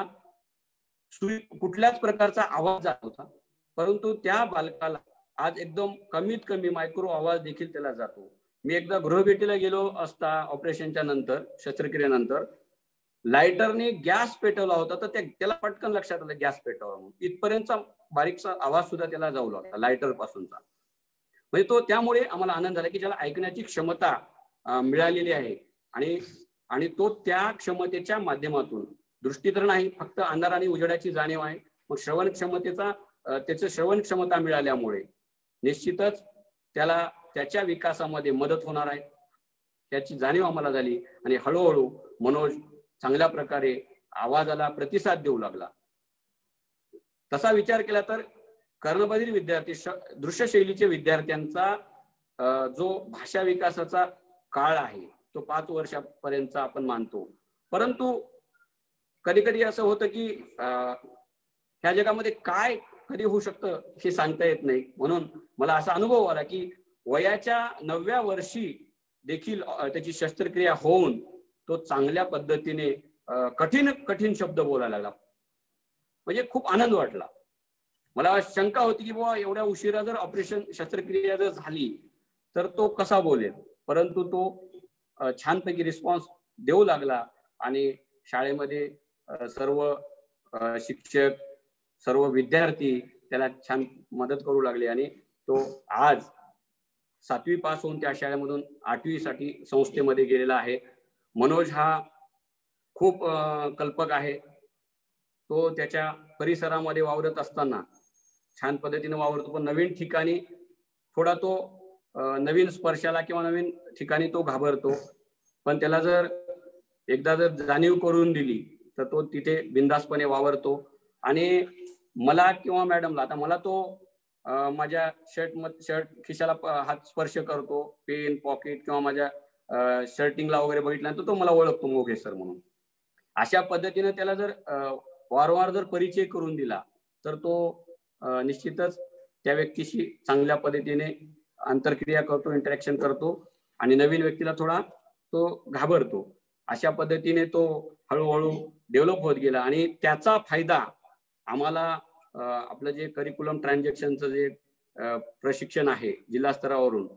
कुठल्याच प्रकारचा आवाज जात होता, परंतु त्या बालकाला आज एकदम कमीत कमी मायक्रो आवाज देखील त्याला जातो. मी एकदा गृहभेटीला गेलो असता ऑपरेशनच्या नंतर, शस्त्रक्रियेनंतर, लायटरने गॅस पेटवला होता तर त्याला पटकन लक्षात आलं गॅस पेटवला म्हणून. इथपर्यंतचा बारीकसा आवाज सुद्धा त्याला जाऊ लागला लायटर पासूनचा. म्हणजे तो, त्यामुळे आम्हाला आनंद झाला की ज्याला ऐकण्याची क्षमता मिळालेली आहे आणि तो त्या क्षमतेच्या माध्यमातून, दृष्टी तर नाही, फक्त अंधार आणि उजेडाची जाणीव आहे, मग श्रवण क्षमतेचा, त्याचं श्रवण क्षमता मिळाल्यामुळे निश्चितच त्याला त्याच्या विकासामध्ये मदत होणार आहे याची जाणीव आम्हाला झाली. आणि हळूहळू मनोज चांगल्या प्रकारे आवाजाला प्रतिसाद देऊ लागला. तसा विचार केला तर कर्णबधिर विद्यार्थी, दृश्य शैलीचे विद्यार्थ्यांचा जो भाषा विकासाचा काळ आहे तो 5 वर्षापर्यंतचा आपण मानतो. परंतु कधी कधी असं होतं की ह्या जगामध्ये काय कधी होऊ शकतं हे सांगता येत नाही. म्हणून मला असा अनुभव आला की वयाच्या 9व्या वर्षी देखील त्याची शस्त्रक्रिया होऊन तो चांगल्या पद्धतीने कठीण शब्द बोलायला लागला. म्हणजे खूप आनंद वाटला. मला शंका होती की बाबा एवढ्या उशिरा जर ऑपरेशन शस्त्रक्रिया जर झाली तर तो कसा बोलेल, परंतु तो छानपैकी रिस्पॉन्स देऊ लागला आणि शाळेमध्ये सर्व शिक्षक, सर्व विद्यार्थी त्याला छान मदत करू लागले आणि तो आज 7वी पास होऊन त्या शाळेमधून 8वी साठी संस्थेमध्ये गेलेला आहे. मनोज हा खूप कल्पक आहे. तो त्याच्या परिसरामध्ये वावरत असताना छान पद्धतीने वावरतो, पण नवीन ठिकाणी थोडा तो नवीन स्पर्शाला किंवा नवीन ठिकाणी तो घाबरतो. पण त्याला जर एकदा जर जाणीव करून दिली तर तो तिथे बिनधास्तपणे वावरतो. आणि मला किंवा मॅडमला, आता मला तो माझ्या शर्ट खिशाला हात स्पर्श करतो, पेन, पॉकेट किंवा माझ्या शर्टिंगला वगैरे बघितल्यानंतर तो मला ओळखतो मोघे सर म्हणून. अशा पद्धतीने त्याला जर वारंवार जर परिचय करून दिला तर तो निश्चितच त्या व्यक्तीशी चांगल्या पद्धतीने आंतरक्रिया करतो, इंटरॅक्शन करतो आणि नवीन व्यक्तीला थोडा तो घाबरतो. अशा पद्धतीने तो हळूहळू डेव्हलप होत गेला आणि त्याचा फायदा आम्हाला आपलं जे करिक्युलम ट्रान्झॅक्शनचं जे प्रशिक्षण आहे जिल्हा स्तरावरून,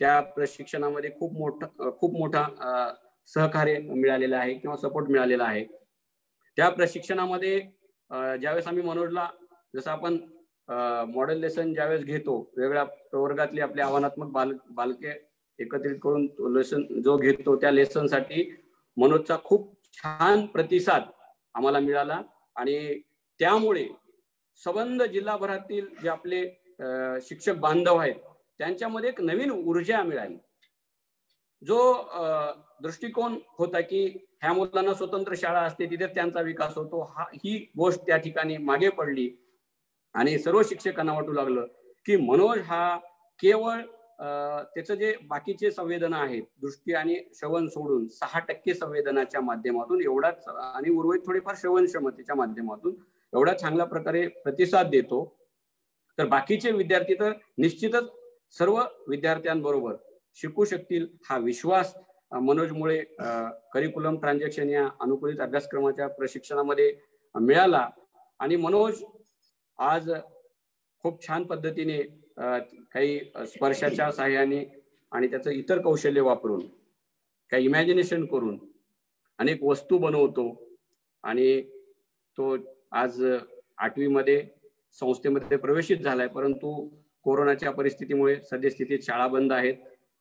त्या प्रशिक्षणामध्ये खूप मोठा सहकार्य मिळालेलं आहे किंवा सपोर्ट मिळालेला आहे. त्या प्रशिक्षणामध्ये ज्यावेळेस आम्ही मनोजला, जसं आपण मॉडेल लेसन ज्यावेळेस घेतो, वेगळ्या प्रवर्गातली आपली आव्हानात्मक बालके एकत्रित करून लेसन जो घेतो, त्या लेसनसाठी मनोजचा खूप छान प्रतिसाद आम्हाला मिळाला आणि त्यामुळे संबंध जिल्हाभरातील जे आपले शिक्षक बांधव आहेत त्यांच्यामध्ये एक नवीन ऊर्जा मिळाली. जो दृष्टिकोन होता की ह्या मुलांना स्वतंत्र शाळा असते, तिथे त्यांचा विकास होतो, ही गोष्ट त्या ठिकाणी मागे पडली आणि सर्व शिक्षकांना वाटू लागलं की मनोज हा केवळ त्याचं जे बाकीचे संवेदना आहेत, दृष्टी आणि श्रवण सोडून 6% संवेदनाच्या माध्यमातून एवढाच, आणि उर्वरित थोडीफार श्रवण क्षमतेच्या माध्यमातून एवढा चांगल्या प्रकारे प्रतिसाद देतो, तर बाकीचे विद्यार्थी तर निश्चितच सर्व विद्यार्थ्यांबरोबर शिकू शकतील हा विश्वास मनोजमुळे करिक्युलम ट्रान्झॅक्शन या अनुकूलित अभ्यासक्रमाच्या प्रशिक्षणामध्ये मिळाला. आणि मनोज आज खूप छान पद्धतीने काही स्पर्शाच्या सहाय्याने आणि त्याचं इतर कौशल्य वापरून, काही इमॅजिनेशन करून अनेक वस्तू बनवतो आणि तो आज 8वी मध्ये संस्थेमध्ये प्रवेशित झालाय. परंतु कोरोनाच्या परिस्थितीमुळे सद्यस्थितीत शाळा बंद आहेत.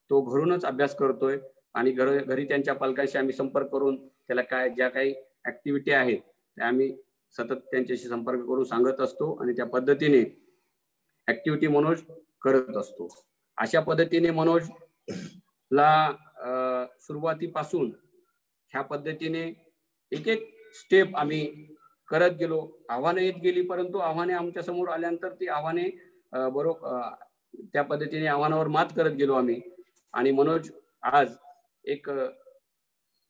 तो घरूनच अभ्यास करतोय आणि घरी त्यांच्या पालकांशी आम्ही संपर्क करून त्याला ज्या काही ऍक्टिव्हिटी आहेत त्या आम्ही सतत त्यांच्याशी संपर्क करून सांगत असतो आणि त्या पद्धतीने ऍक्टिव्हिटी मनोज करत असतो. अशा पद्धतीने मनोजला सुरुवातीपासून ह्या पद्धतीने एक एक स्टेप आम्ही करत गेलो. आव्हाने येत गेली, परंतु आव्हाने आमच्या समोर आल्यानंतर ती आव्हाने बरोबर त्या पद्धतीने आव्हानावर मात करत गेलो आम्ही. आणि मनोज आज एक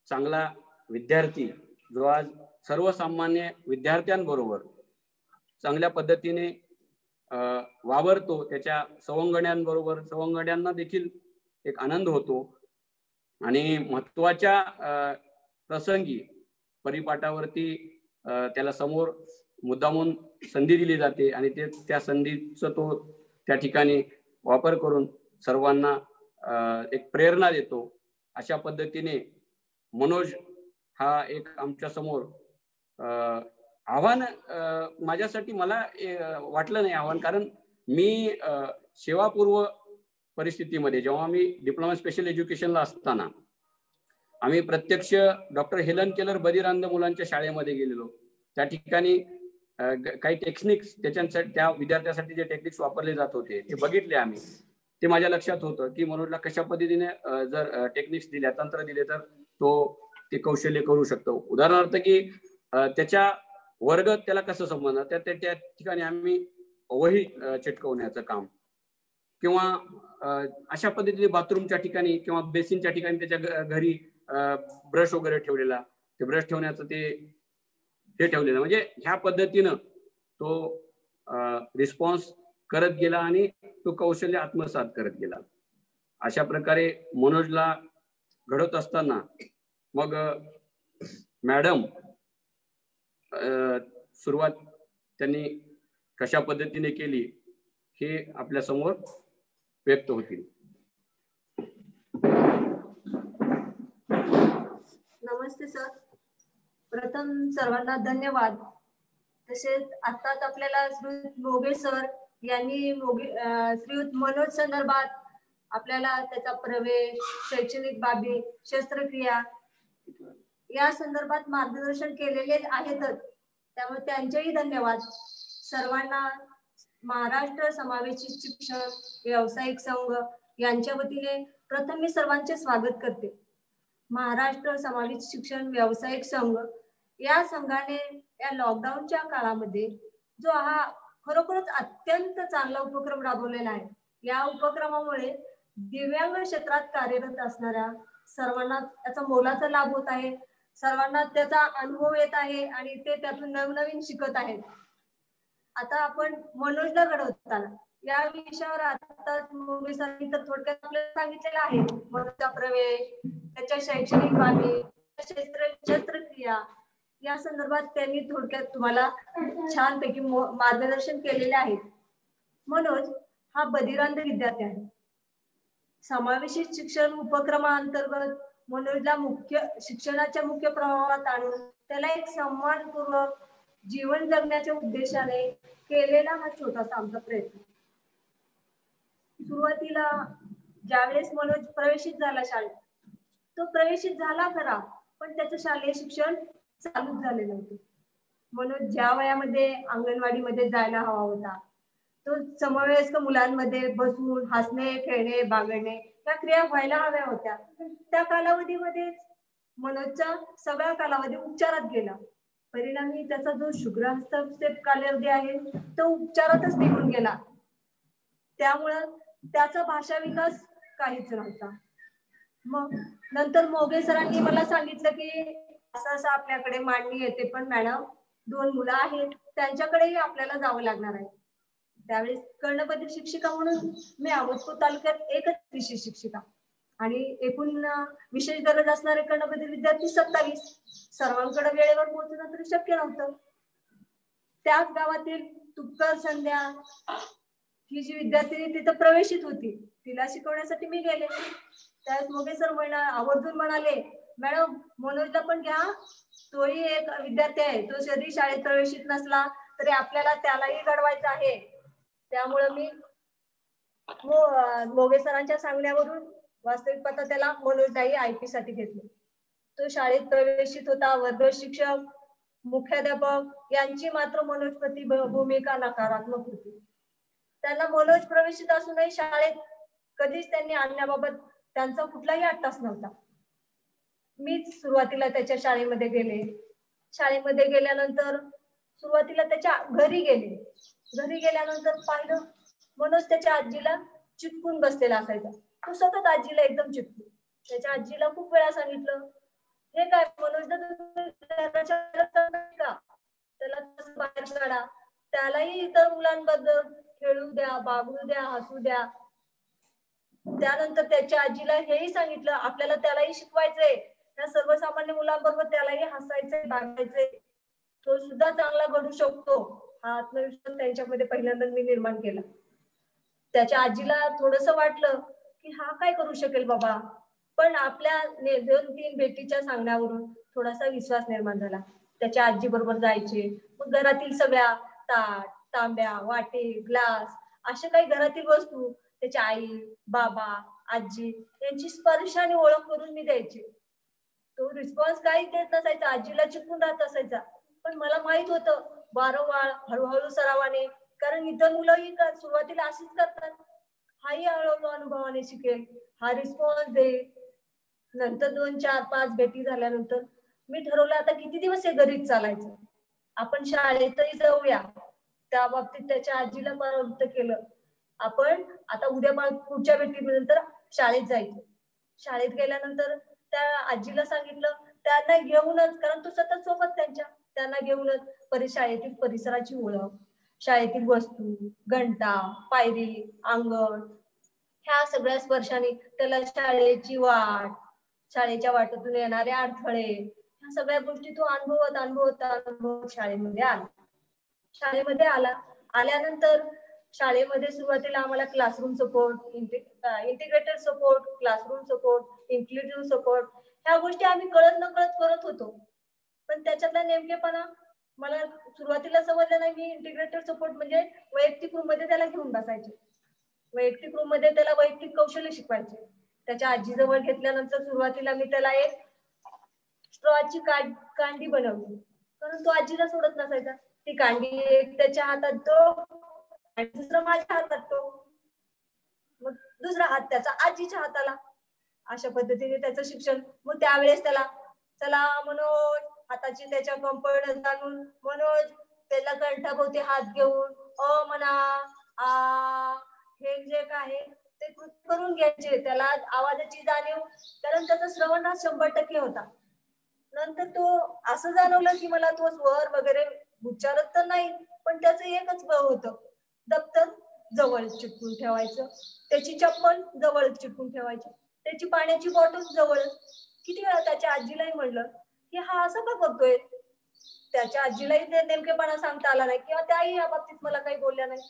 चांगला विद्यार्थी जो आज सर्वसामान्य विद्यार्थ्यांबरोबर चांगल्या पद्धतीने वावरतो. त्याच्या सवंगड्यांबरोबर सवंगड्यांना देखील एक आनंद होतो आणि महत्वाच्या प्रसंगी परिपाठावरती त्याला समोर मुद्दामून संधी दिली जाते आणि ते त्या संधीचा तो त्या ठिकाणी वापर करून सर्वांना एक प्रेरणा देतो. अशा पद्धतीने मनोज हा एक आमच्या समोर आव्हान माझ्यासाठी मला वाटलं नाही आव्हान, कारण मी सेवापूर्व परिस्थितीमध्ये जेव्हा मी डिप्लोमा स्पेशल एज्युकेशनला असताना आम्ही प्रत्यक्ष डॉक्टर हेलन केलर बधिरांध मुलांच्या शाळेमध्ये गेलेलो. त्या ठिकाणी काही टेक्निक्स त्याच्यासाठी त्या विद्यार्थ्यासाठी जे टेक्निक्स वापरले जात होते ते बघितले आम्ही. ते माझ्या लक्षात होतं की मनोजला कशा पद्धतीने जर टेक्निक्स दिल्या, तंत्र दिले तर तो ते कौशल्य करू शकतो. उदाहरणार्थ की त्याच्या वर्ग त्याला कसं समजणार, त्या ठिकाणी आम्ही वही चिटकवण्याचं काम किंवा अशा पद्धतीने बाथरूमच्या ठिकाणी किंवा बेसिनच्या ठिकाणी त्याच्या घरी ब्रश वगैरे ठेवलेला, ते ब्रश ठेवण्याचं ते ठेवलेलं, म्हणजे ह्या पद्धतीनं तो रिस्पॉन्स करत गेला आणि तो कौशल्य आत्मसात करत गेला. अशा प्रकारे मनोजला घडवत असताना मग मॅडम सुरुवात त्यांनी कशा पद्धतीने केली हे आपल्या समोर व्यक्त होतील. नमस्ते सर. प्रथम सर्वांना धन्यवाद. तसेच आताच आपल्याला श्रीयुत मोगे सर यांनी श्रीयुत मनोज संदर्भात आपल्याला त्याचा प्रवेश, शैक्षणिक बाबी, शस्त्रक्रिया या संदर्भात मार्गदर्शन केलेले आहेतच, त्यामुळे त्यांचेही धन्यवाद. सर्वांना महाराष्ट्र समावेशित शिक्षण व्यावसायिक संघ यांच्या वतीने प्रथम मी सर्वांचे स्वागत करते. महाराष्ट्र समावेशित शिक्षण व्यावसायिक संघ या संघाने या लॉकडाऊनच्या काळामध्ये जो हा खरोखरच अत्यंत चांगला उपक्रम राबवलेला आहे. या उपक्रमामुळे दिव्यांग क्षेत्रात कार्यरत असणाऱ्या सर्वांना त्याचा मोलाचा लाभ होत आहे. सर्वांना त्याचा अनुभव येत आहे आणि ते त्यातून नवनवीन शिकत आहेत. आता आपण मनोजला घडवताना या विषयावर आता मोगे सरांनी तर थोडक्यात आपल्याला सांगितलेलं आहे. मनोजचा प्रवेश, त्याच्या शैक्षणिक बाबी, शस्त्रक्रिया या संदर्भात त्यांनी थोडक्यात तुम्हाला छानपैकी मार्गदर्शन केलेले आहे. मनोज हा बधिरांध विद्यार्थी आहे. समावेशित शिक्षण उपक्रमाअंतर्गत मनोजला शिक्षणाच्या मुख्य प्रवाहात आणून त्याला एक सन्मानपूर्वक जीवन जगण्याच्या उद्देशाने केलेला हा छोटासा आमचा प्रयत्न. सुरुवातीला ज्यावेळेस मनोज प्रवेशित झाला शाळेत, तो प्रवेशित झाला खरा, पण त्याचं शालेय शिक्षण चालूच झाले नव्हते. मनोज ज्या वयामध्ये अंगणवाडीमध्ये जायला हवा होता, तो समवयस्क मुलांमध्ये बसून हसणे, खेळणे, बागडणे या क्रिया व्हायला हव्या होत्या. त्या कालावधीमध्ये मनोजचा सगळा कालावधी उपचारात गेला. परिणामी त्याचा जो शुक्र हस्तक्षेप कालावधी आहे तो उपचारातच निघून गेला. त्यामुळं त्याचा भाषा विकास काहीच नव्हता. मग नंतर मोगे सरांनी मला सांगितलं की असं असं आपल्याकडे मांडणी येते, पण मॅडम 2 मुलं आहेत, त्यांच्याकडेही आपल्याला जावं लागणार आहे. त्यावेळेस कर्णबधिर शिक्षिका म्हणून मी अहमदपूर तालुक्यात एकच विशेष शिक्षिका आणि एकूण विशेष गरज असणारे कर्णबधिर विद्यार्थी 27. सर्वांकडे वेळेवर पोहोचणं तरी शक्य नव्हतं. त्याच गावातील तुपकर संध्या ही जी विद्यार्थिनी तिथं प्रवेशित होती, तिला शिकवण्यासाठी मी गेले. त्यावेळेस मोगे सर आवर्जून म्हणाले, मॅडम मनोजला पण घ्या, तोही एक विद्यार्थी आहे, तो जरी शाळेत प्रवेशित नसला तरी आपल्याला त्यालाही घडवायचं आहे. त्यामुळे मी मोगे सरांच्या सांगण्यावरून वास्तविक पाहता त्याला मनोजलाही IP साठी घेतले. तो शाळेत प्रवेशित होता. वर्ग शिक्षक, मुख्याध्यापक यांची मात्र मनोजप्रती भूमिका नकारात्मक होती. त्यांना मनोज प्रवेशित असूनही शाळेत कधीच त्यांनी आणण्याबाबत त्यांचा कुठलाही अट्टास नव्हता. मीच सुरुवातीला त्याच्या शाळेमध्ये गेले. शाळेमध्ये गेल्यानंतर सुरुवातीला त्याच्या घरी गेले. घरी गेल्यानंतर पाहिलं मनोज त्याच्या आजीला चिटकून बसलेला असायचा. तो सतत आजीला एकदम चिटकून. त्याच्या आजीला खूप वेळा सांगितलं, हे काय मनोज का त्याला बाहेर काढा, त्यालाही इतर मुलांबद्दल खेळू द्या, बागडू द्या, हसू द्या. त्यानंतर त्याच्या आजीला हेही सांगितलं, आपल्याला त्यालाही शिकवायचंय, त्या सर्वसामान्य मुलांबरोबर त्यालाही हसायचंय, बागायचंय, तो सुद्धा चांगला घडू शकतो. हा आत्मविश्वास त्यांच्यामध्ये पहिल्यांदा मी निर्माण केला. त्याच्या आजीला थोडस वाटलं की हा काय करू शकेल बाबा, पण आपल्या 2-3 भेटीच्या सांगण्यावरून थोडासा विश्वास निर्माण झाला. त्याच्या आजी बरोबर जायचे. मग घरातील सगळ्या ताट, तांब्या, वाटे, ग्लास अशा काही घरातील वस्तू त्याच्या आई, बाबा, आजी यांची स्पर्शाने ओळख करून मी द्यायचे. तो रिस्पॉन्स काहीच देत नसायचा, आजीला चिपकून राहत असायचा. पण मला माहित होतं वारंवार हळूहळू सरावाने, कारण इतर मुलंही सुरुवातीला अशीच करतात, हाही हळूहळू अनुभवाने शिकेल, हा रिस्पॉन्स देईल. नंतर 2, 4, 5 भेटी झाल्यानंतर मी ठरवलं आता किती दिवस हे घरीच चालायचं, आपण शाळेतही जाऊया. त्या बाबतीत त्याच्या आजीला प्रवृत्त केलं, आपण आता उद्या पुढच्या भेटीनंतर शाळेत जायचं. शाळेत गेल्यानंतर त्या आजीला सांगितलं त्यांना घेऊनच, कारण तो सतत सोबत त्यांना घेऊनच शाळेतील परिसराची ओळख, शाळेतील वस्तू, घंटा, पायरी, अंगण ह्या सगळ्या स्पर्शाने त्याला शाळेची वाट, शाळेच्या वाटेतून येणारे अडथळे, ह्या सगळ्या गोष्टी तो अनुभवत शाळेमध्ये आला. शाळेमध्ये आल्यानंतर शाळेमध्ये सुरुवातीला आम्हाला classroom support, integrated support, classroom support, inclusive support ह्या गोष्टी आम्ही कळत नकळत करत होतो. पण त्याच्यातला नेमकेपणा मला सुरुवातीला समजलं नाही. मी इंटिग्रेटेड सपोर्ट म्हणजे वैयक्तिक रूम मध्ये त्याला घेऊन बसायचे, वैयक्तिक रूम मध्ये त्याला वैयक्तिक कौशल्य शिकवायचे. त्याच्या आजीजवळ घेतल्यानंतर सुरुवातीला मी त्याला एक स्ट्रॉची कांडी बनवली, कारण तो आजीला सोडत नसायचा. ती कांडी एक त्याच्या हातात तो आणि दुसरा माझ्या हातात तो, मग दुसरा हात त्याचा आजीच्या हाताला. अशा पद्धतीने त्याचं शिक्षण. मग त्यावेळेस त्याला चला मनोज, हाताची त्याच्या कंपड घालून मनोज त्याला कंठाभोवती हात घेऊन अ म्हणा, आ, हे जे काय ते कृती करून घ्यायचे. त्याला आवाजाची जाणीव, कारण त्याचा श्रवण हा 100% होता. नंतर तो असं जाणवलं की मला तो स्वर वगैरे उच्चारत तर नाही, पण त्याचं एकच बळ होतं, दप्तर जवळ चिपकून ठेवायचं, त्याची चप्पल जवळ चिपकून ठेवायची, त्याची पाण्याची बॉटल जवळ. किती वेळा त्याच्या आजीलाही म्हणलं की हा असं का करतोय. त्याच्या आजीलाही ते नेमकेपणा सांगता आला नाही किंवा त्याही या बाबतीत मला काही बोलल्या नाही.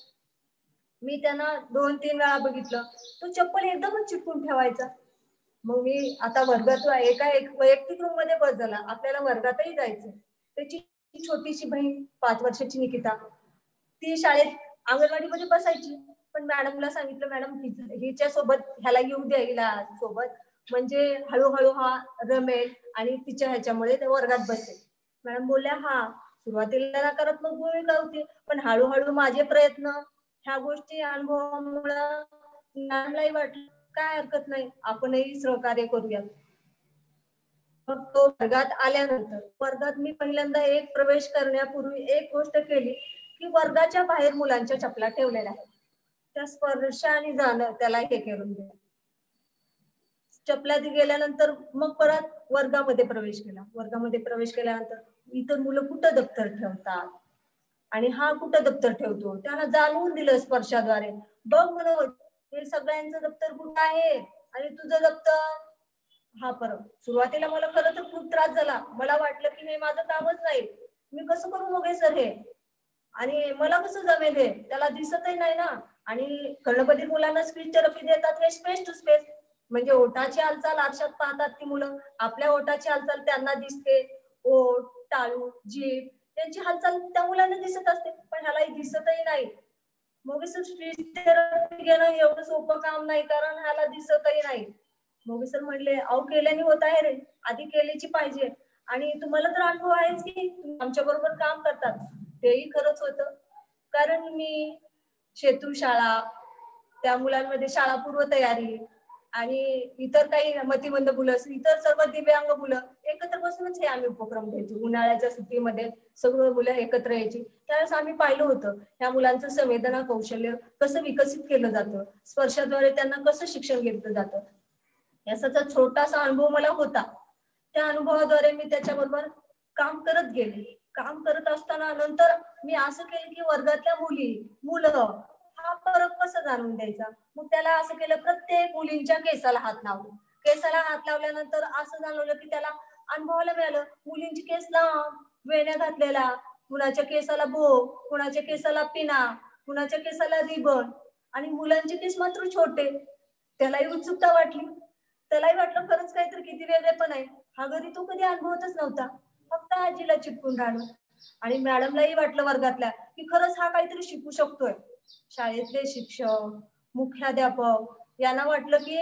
मी त्यांना 2-3 वेळा बघितलं, तो चप्पल एकदमच चिपकून ठेवायचा. मग मी आता वर्गात एक वैयक्तिक रूम मध्ये बस झाला, आपल्याला वर्गातही जायचं. त्याची छोटीशी बहीण 5 वर्षाची निकिता, ती शाळेत अंगणवाडीमध्ये बसायची. पण मॅडमला सांगितलं, मॅडम हिच्या सोबत ह्याला येऊ द्या, हिला सोबत, म्हणजे हळूहळू हा रमेल आणि तिच्या ह्याच्यामुळे वर्गात बसेल. मॅडम बोलल्या हा, सुरुवातीला नकारात्मक भूमिका होती, पण हळूहळू माझे प्रयत्न, ह्या गोष्टी अनुभवामुळं मॅडमलाही वाटलं काय हरकत नाही, आपणही सहकार्य करूया. मग तो वर्गात आल्यानंतर, वर्गात मी पहिल्यांदा प्रवेश करण्यापूर्वी एक गोष्ट केली की वर्गाच्या बाहेर मुलांच्या चपला ठेवलेल्या आहेत, त्या स्पर्शाने जाणं त्याला हे करून द्या. चपलात गेल्यानंतर मग परत वर्गामध्ये प्रवेश केला. वर्गामध्ये प्रवेश केल्यानंतर इतर मुलं कुठं दप्तर ठेवतात आणि हा कुठं दप्तर ठेवतो, त्याला जाणवून दिलं स्पर्शाद्वारे. बघ मनोज, हे सगळ्यांचं दप्तर कुठं आहे आणि तुझं दप्तर. हा परत सुरुवातीला मला खरं तर खूप त्रास झाला. मला वाटलं की हे माझं कामच नाही, मी कसं करू मग सर हे, आणि मला कसं जमेल हे, त्याला दिसतही नाही ना. आणि कर्णबधिर मुलांना स्पीच थेरपी देतात हे स्पेस टू स्पेस, म्हणजे ओठाची हालचाल आरशात पाहतात ती मुलं, आपल्या ओठाची हालचाल त्यांना दिसते, ओठ, टाळू, जीभ त्यांची हालचाल त्या मुलांना दिसत असते, पण ह्यालाही दिसतही नाही. मग स्पीच थेरपी घेणं एवढं सोपं काम नाही, कारण ह्याला दिसतही नाही. मोगे सर म्हणले अहो केल्याने होत आहे रे, आधी केल्याची पाहिजे. आणि तुम्हाला तर अनुभव आहेच की तुम्ही आमच्या बरोबर काम करतात. तेही खरंच होतं. कारण मी शेतू शाळा, त्या मुलांमध्ये शाळापूर्व तयारी आणि इतर काही मतिमंद मुलं, इतर सर्व दिव्यांग मुलं एकत्र बसूनच हे आम्ही उपक्रम घ्यायचो. उन्हाळ्याच्या सुट्टीमध्ये सगळं मुलं एकत्र यायची. त्यावेळेस आम्ही पाहिलं होतं या मुलांचं संवेदना कौशल्य कसं विकसित केलं जातं, स्पर्शाद्वारे त्यांना कसं शिक्षण घेतलं जातं, याचा छोटासा अनुभव मला होता. त्या अनुभवाद्वारे मी त्याच्याबरोबर काम करत गेले. काम करत असताना नंतर मी असं केलं की वर्गातल्या मुलं हा फरक कसा जाणून द्यायचा. मग त्याला असं केलं, प्रत्येक मुलींच्या केसाला हात लावला. केसाला हात लावल्यानंतर असं जाणवलं की त्याला अनुभवायला मिळालं, मुलींची केस लांब, वेण्या घातलेला, कुणाच्या केसाला बो, कुणाच्या केसाला पिना, कुणाच्या केसाला रिबन, आणि मुलांचे केस मात्र छोटे. त्यालाही उत्सुकता वाटली. त्यालाही वाटलं खरंच काहीतरी किती वेगळे पण आहे. हा घरी तो कधी अनुभवतच नव्हता, फक्त आजीला चिपकून राहिलो. आणि मॅडमलाही वाटलं वर्गातल्या की खरंच हा काहीतरी शिकू शकतोय. शाळेतले शिक्षक, मुख्याध्यापक यांना वाटलं की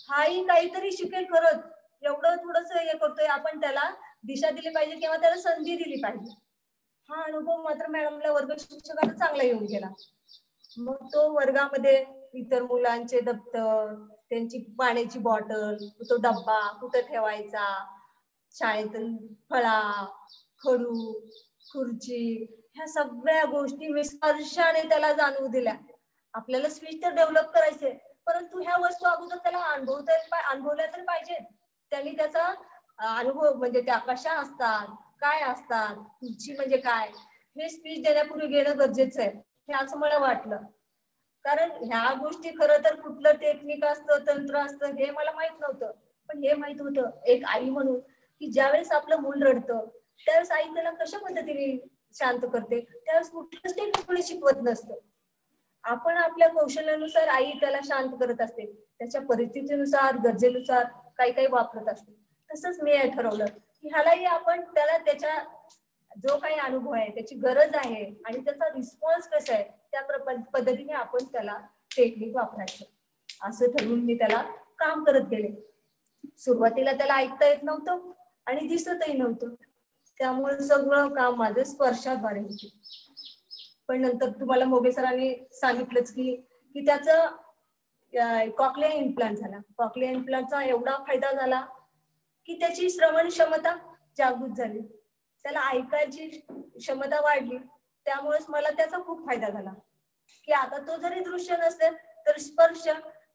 हाही काहीतरी शिकेल खरंच, एवढं थोडस हे करतोय आपण, त्याला दिशा दिली पाहिजे किंवा त्याला संधी दिली पाहिजे. हा अनुभव मात्र मॅडमला वर्ग शिक्षकाचा चांगला येऊन गेला. मग तो वर्गामध्ये इतर मुलांचे दप्तर, त्यांची पाण्याची बॉटल, तो डब्बा कुठं ठेवायचा, शाळेतून फळा, खडू, खुर्ची, ह्या सगळ्या गोष्टी मी स्पर्शाने त्याला जाणवू दिल्या. आपल्याला स्पीच तर डेव्हलप करायचे, परंतु ह्या वस्तू अगोदर त्याला अनुभवल्या तर पाहिजे. त्यांनी त्याचा अनुभव म्हणजे त्या कशा असतात, काय असतात, खुर्ची म्हणजे काय, हे स्पीच देण्यापूर्वी घेणं गरजेचं आहे, हे असं मला वाटलं. कारण ह्या गोष्टी खरं तर कुठलं टेक्निक असतं, तंत्र असतं हे मला माहित नव्हतं. पण हे माहित होतं एक आई म्हणून की ज्यावेळेस आपलं मूल रडतं त्यावेळेस आई त्याला कशा पद्धतीने शांत करते, त्यावेळेस कुठलंच टेक्निक कोणी शिकवत नसतं. आपण आपल्या कौशल्यानुसार आई त्याला शांत करत असते, त्याच्या परिस्थितीनुसार, गरजेनुसार काही काही वापरत असते. तसंच मी हे ठरवलं की ह्यालाही आपण त्याला त्याच्या जो काही अनुभव आहे, त्याची गरज आहे आणि त्याचा रिस्पॉन्स कसा आहे त्या पद्धतीने आपण त्याला टेक्निक वापरायचं, असं ठरवून मी त्याला काम करत गेले. सुरुवातीला त्याला ऐकता येत नव्हतं आणि दिसतही नव्हतं, त्यामुळे सगळं काम माझं स्पर्शाद्वारे होते. पण नंतर तुम्हाला मोगे सरांनी सांगितलंच की त्याचं कॉक्लिअर इम्प्लांट झाला. कॉक्लिअर इम्प्लांटचा एवढा फायदा झाला की त्याची श्रवण क्षमता जागृत झाली, त्याला ऐकायची क्षमता वाढली. त्यामुळेच मला त्याचा खूप फायदा झाला की आता तो जरी दृश्य नसेल तर स्पर्श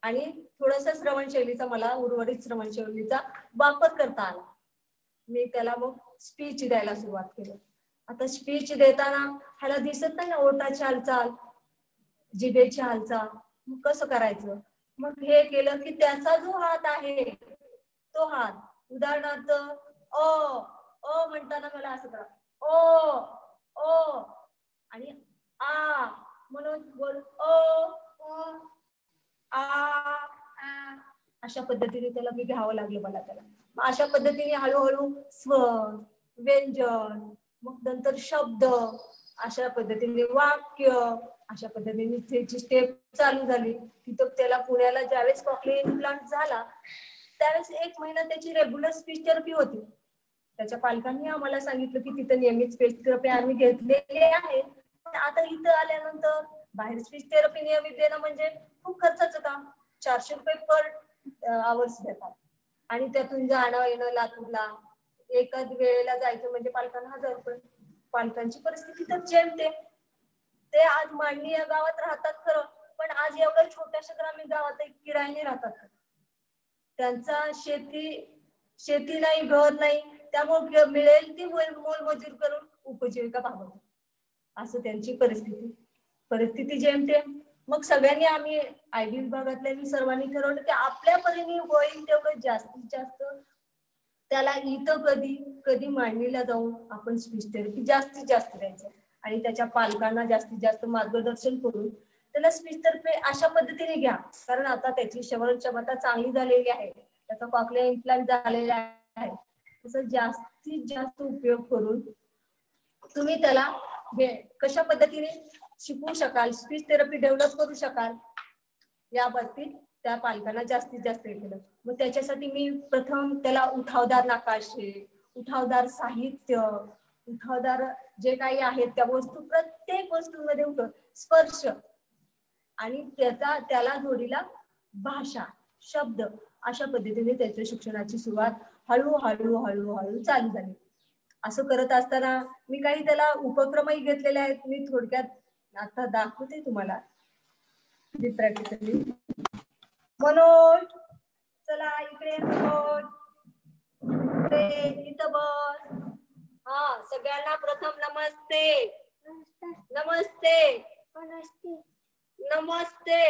आणि थोडासा श्रवणशैलीचा, मला उर्वरित श्रवणशैलीचा वापर करता आला. मी त्याला मग स्पीच द्यायला सुरुवात केली. आता स्पीच देताना ह्याला दिसत नाही ना ओठाची हालचाल, जिभेची हालचाल, मग कसं करायचं. मग हे केलं की त्याचा जो हात आहे तो हात, उदाहरणार्थ अ म्हणताना मला असं करा ओ आणि आ म्हणून बोल आ, अशा पद्धतीने त्याला मी घ्यावं लागलं मला त्याला. अशा पद्धतीने हळूहळू स्वर, व्यंजन, मग नंतर शब्द, अशा पद्धतीने वाक्य, अशा पद्धतीने त्याची स्टेप चालू झाली. तिथं त्याला पुण्याला ज्यावेळेस कॉक्लिअर इम्प्लांट झाला त्यावेळेस 1 महिना त्याची रेग्युलर स्पीच थेरपी होती. त्याच्या पालकांनी आम्हाला सांगितलं की तिथं नियमित स्पीच थेरपी आम्ही घेतलेली आहे. पण आता इथं आल्यानंतर बाहेर स्पीच थेरपी नियमित देणं म्हणजे खूप खर्चाचं काम. 400 रुपये पर आवर्स देतात आणि त्यातून जाणं येणं लातूरला एकाच वेळेला जायचं म्हणजे पालकांना 1000 रुपये. पालकांची परिस्थिती तर जेमतेम. ते आज मांडणी या गावात राहतात खरं, पण आज एवढ्या छोट्याशा ग्रामीण गावात किरायाने राहतात. त्यांचा शेती नाही, घर नाही, त्यामुळे मिळेल ती मोलमजूर करून उपजीविका भागवतात. असं त्यांची परिस्थिती जेमतेम. मग सगळ्यांनी आम्ही आयबी विभागातल्या सर्वांनी ठरवलं की आपल्या परीने होईल तेवढं जास्तीत जास्त त्याला इथं कधी मांडणीला जाऊन आपण स्पीच थेरपी जास्तीत जास्त द्यायचं आणि त्याच्या पालकांना जास्तीत जास्त मार्गदर्शन करून त्याला स्पीच थेरपी अशा पद्धतीने घ्या. कारण आता त्याची श्रवण क्षमता चांगली झालेली आहे, त्याचा कॉक्लिअर इम्प्लांट झालेला आहे. तसं जास्तीत जास्त उपयोग करून तुम्ही त्याला कशा पद्धतीने शिकवू शकाल, स्पीच थेरपी डेव्हलप करू शकाल, या बाबतीत त्या पालकांना जास्तीत जास्त हे केलं. मग त्याच्यासाठी मी प्रथम त्याला उठावदार नकाशे, उठावदार साहित्य, उठावदार जे काही आहेत त्या वस्तू, प्रत्येक वस्तूमध्ये स्पर्श आणि त्याला जोडीला भाषा, शब्द, अशा पद्धतीने त्याच्या शिक्षणाची सुरुवात हळूहळू हळूहळू चालू झाली. असं करत असताना मी काही त्याला उपक्रमही घेतलेले आहेत. मी थोडक्यात आता दाखवते तुम्हाला. प्रॅक्टिकली मनोज, चला इकडे मनोज, इथं बस. हा, सगळ्यांना प्रथम नमस्ते. नमस्ते नमस्ते नमस्ते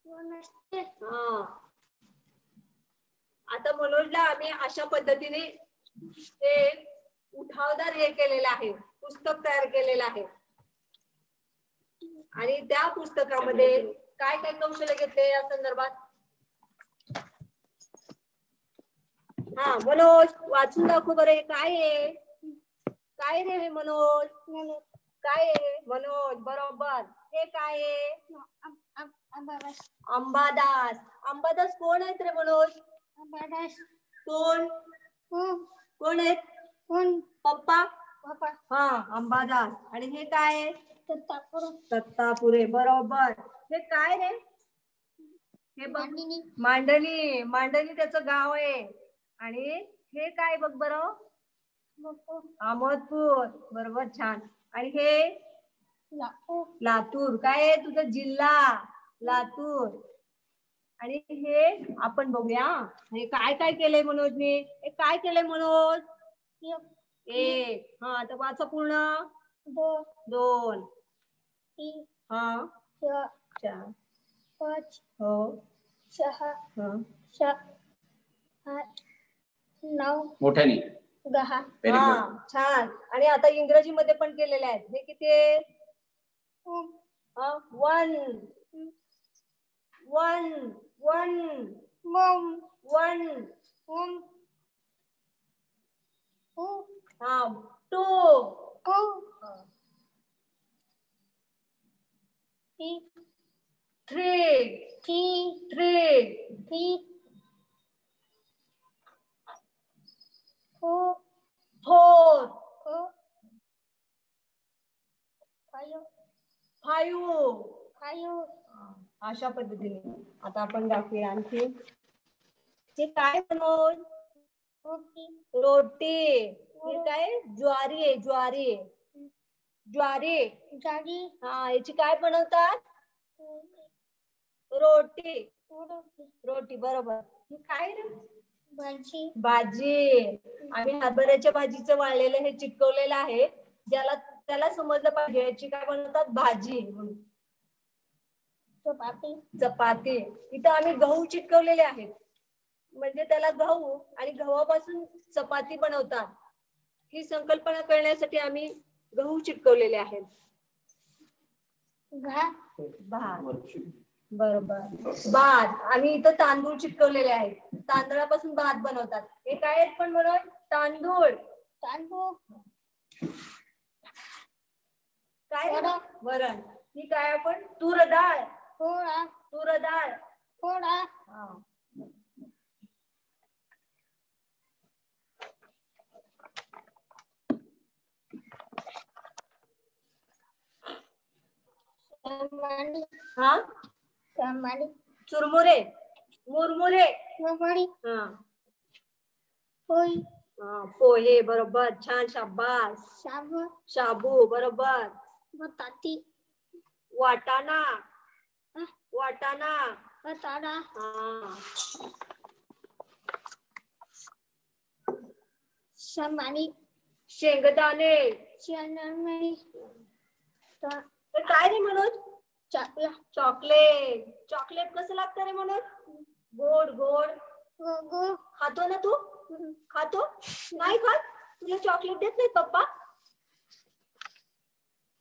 नमस्ते. हा, आता मनोजला आम्ही अशा पद्धतीने हे उठावदार हे केलेलं आहे, पुस्तक तयार केलेलं आहे. आणि त्या पुस्तकामध्ये काय काय कौशल्य घेतले या संदर्भात. हा मनोज, वाचून दाखव बरं. हे काय आहे, काय रे हे मनोज, काय आहे मनोज? बरोबर. हे काय आहे? अंबादास. अंबादास कोण आहेत रे मनोज? अंबादास कोण कोण आहेत? कोण? पप्पा. हा, अंबादास. आणि हे काय आहे? दत्तापुरे. बरोबर. हे काय रे? हे बघ, मांडणी. मांडणी त्याचं गाव आहे. आणि हे काय बघ बरं? अहमदपूर. बरोबर, छान. आणि हे लातूर. काय आहे तुझा जिल्हा? लातूर. आणि हे आपण बघूया हे काय काय केलंय मनोजने. हे काय केलंय मनोज? एक. हा, आता वाचा पूर्ण. 2. हा, 4. 5. हो. 6. 7. 8. 9. मोठ्याने. 10. हा, छान. आणि आता इंग्रजी मध्ये पण केलेले आहेत. हे किती? 1 1 1 1 हा, 2 3 4 5. अशा पद्धतीने आता आपण दाखवूया आणखी. हे काय मनोज? रोटी. हे काय? ज्वारी आहे. ज्वारी हा, याची काय बनवतात? रोटी. बरोबर. हे काय रे? भाजी. आम्ही हरभऱ्याच्या भाजीचं वाळलेलं हे चिटकवलेलं आहे. त्याला समजलं पाहिजे याची काय बनवतात? भाजी म्हणून. चपाती. इथं आम्ही गहू चिटकवलेले आहेत, म्हणजे त्याला गहू आणि गव्हापासून चपाती बनवतात ही संकल्पना करण्यासाठी आम्ही गहू चिटकवलेले आहेत. भात. बरोबर. भात. आणि इथं तांदूळ चिटकवलेले आहेत. तांदळापासून भात बनवतात. हे काय आहेत पण म्हणून? तांदूळ. काय? वरण. ही काय आपण? तूर डाळ. हा, चुरमुरे. मुरमुरे. हा, पोहे. बरोबर, छान, शाबास. शाबू. बरोबर. वाटाणा. हा, शेंगदाणे. काय रे मनोज? चॉकलेट. चॉकलेट कसं लागतं रे मनोज? गोड. खातो ना तू? खातो? नाही खात? तुला चॉकलेट देत नाही पप्पा?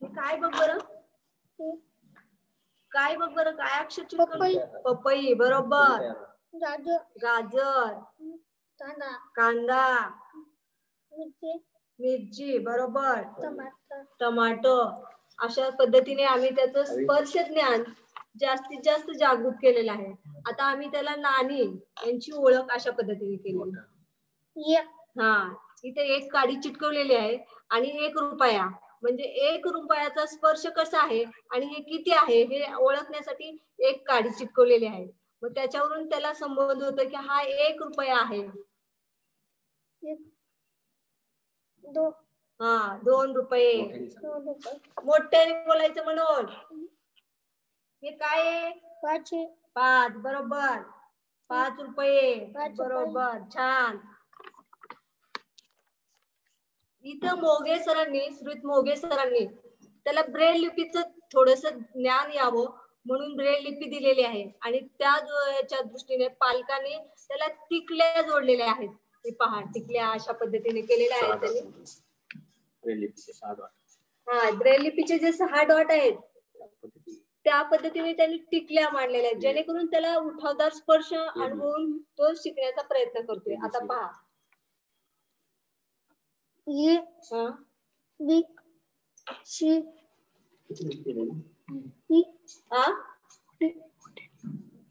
काय बघ बरं? काय अक्षर? पपई. बरोबर. गाजर. कांदा. मिरची. बरोबर. टमाटो. अशा पद्धतीने आम्ही त्याचं स्पर्श ज्ञान जास्तीत जास्त जागृत केलेला आहे. आता आम्ही त्याला नाणी यांची ओळख अशा पद्धतीने केली. हा, इथे एक काडी चिटकवलेली आहे आणि 1 रुपया म्हणजे 1 रुपयाचा स्पर्श कसा आहे आणि हे किती आहे हे ओळखण्यासाठी एक काडी चिटकवलेली आहे. मग त्याच्यावरून त्याला संबंध होतो की हा 1 रुपया आहे. हा, 2 रुपये. मोठ्याने बोलायचं म्हणून. हे काय आहे? 5. बरोबर. 5 रुपये. बरोबर. छान. इथं मोगे सरांनी, श्रीयुत मोगे सरांनी त्याला ब्रेल लिपीचं थोडस ज्ञान यावं म्हणून ब्रेल लिपी दिलेली आहे आणि त्याच्या दृष्टीने पालकांनी त्याला टिकल्या जोडलेल्या आहेत. हे पहा, टिकल्या अशा पद्धतीने केलेल्या आहेत त्यांनी. हा, ब्रेल लिपीचे जे 6 डॉट आहेत त्या पद्धतीने त्यांनी टिकल्या मांडलेल्या आहेत जेणेकरून त्याला उठावदार स्पर्श अनुभवून तो शिकण्याचा प्रयत्न करतोय. आता पहा,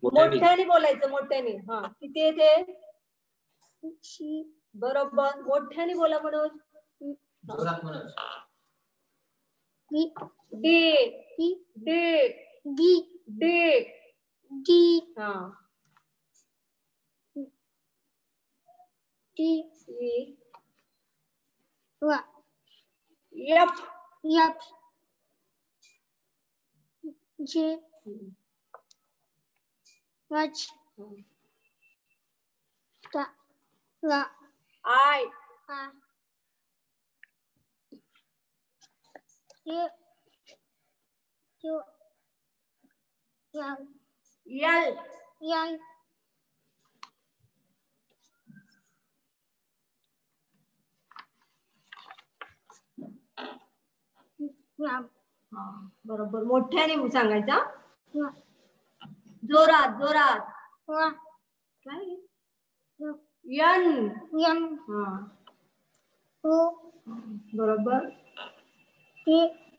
मोठ्याने बोलायचं. मोठ्याने. हा, किती येते? बरोबर. मोठ्याने बोला म्हणून. I. L. बरोबर. मोठ्याने सांगायचा. जोरात जोरात. काय? यन. बरोबर.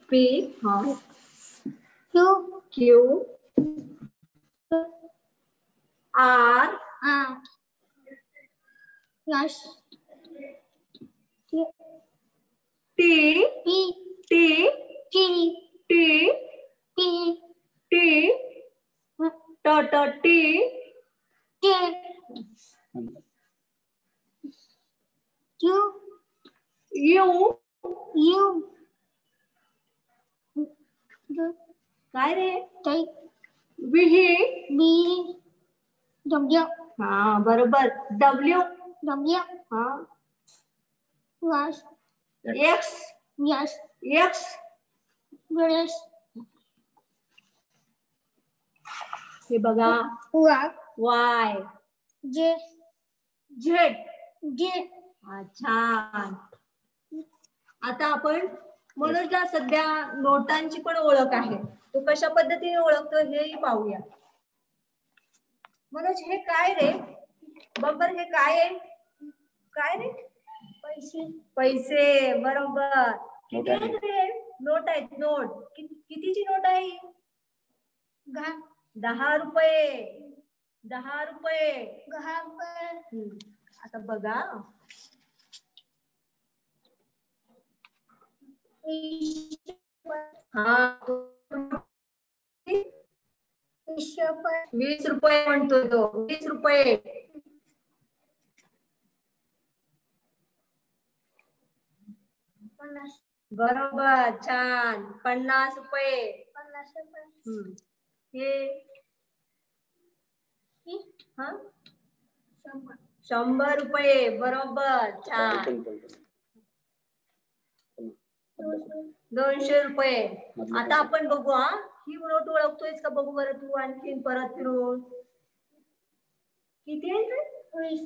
पी. क्यू. आर. टी. काय रे? हा, बरोबर. डब्ल्यू. एक्स. हे बघा. वाय. झेड. छान. आता आपण मनोजला सध्या नोटांची पण ओळख आहे. तो कशा पद्धतीने ओळखतो हेही पाहूया. मनोज, हे काय रे? बरोबर. हे काय आहे? काय रे? पैसे. बरोबर. किती आहेत रे? नोट आहेत. नोट. कितीची नोट आहे? 10 रुपये. 10 रुपये. आता बघा. हा, 20 रुपये म्हणतो तो. 20 रुपये. बरोबर. छान. 50 रुपये. हे 100 रुपये. बरोबर. छान. 200 रुपये. आता आपण बघू. हा, ही नोट ओळखतोयस का? बघू बरं तू आणखीन परत फिरून. किती आहे? 20.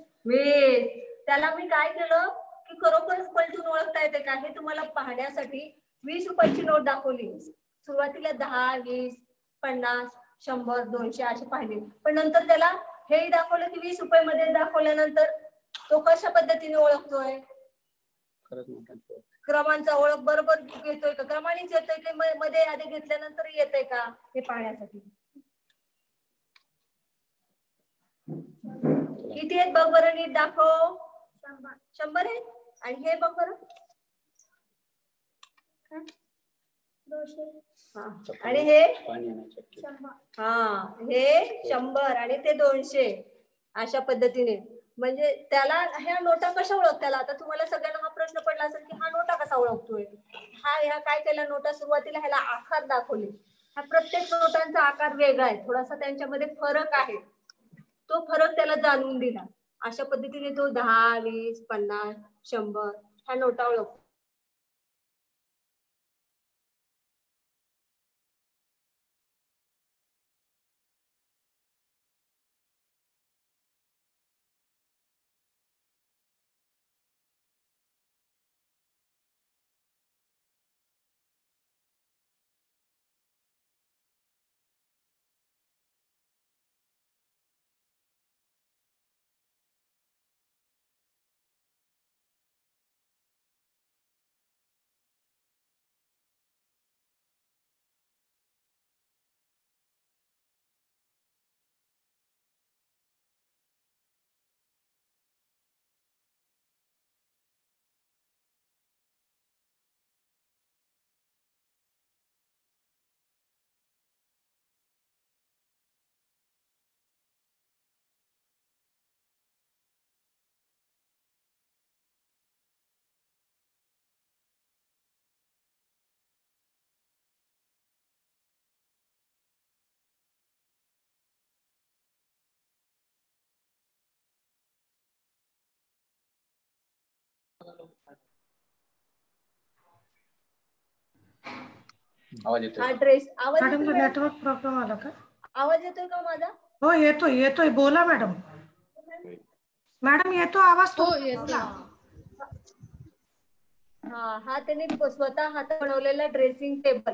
त्याला मी काय केलं की खरोखरच पलटून ओळखता येते का हे तुम्हाला पाहण्यासाठी 20 रुपयाची नोट दाखवली. सुरुवातीला 10, 20, 50, 100, 200 असे पाहिले, पण नंतर त्याला हेही दाखवलं की 20 रुपये मध्ये दाखवल्यानंतर तो कशा पद्धतीने ओळखतोय? क्रमांचा ओळख बरोबर घेतोय का? क्रमानेच येतोय की मध्ये आधी घेतल्यानंतर येतोय का हे पाहण्यासाठी किती आहेत बघ बरं, नीट दाखव. 100 आहेत. आणि हे बघ बरं, हा. 200. हा. आणि हे हा, हे 100 आणि ते 200. अशा पद्धतीने म्हणजे त्याला ह्या नोटा कशा ओळखताला. आता तुम्हाला सगळ्यांना हा प्रश्न पडला असेल की हा नोटा कसा ओळखतोय. ह्या काय केला, नोटा सुरुवातीला ह्याला आकार दाखवले. हा प्रत्येक नोटांचा आकार वेगळा आहे, थोडासा त्यांच्यामध्ये फरक आहे. तो फरक त्याला जाणून दिला. अशा पद्धतीने तो 10, 20, 50, 100 ह्या नोटा ओळखतो. आवाज येतोय. हा ड्रेस आवाज मॅडम येतोय. नेटवर्क प्रॉब्लेम आला का? आवाज येतोय का माझा? हो येतोय येतोय, बोला मॅडम. मॅडम येतो आवाज तो. हा त्यांनी स्वतः हात बनवलेला ड्रेसिंग टेबल,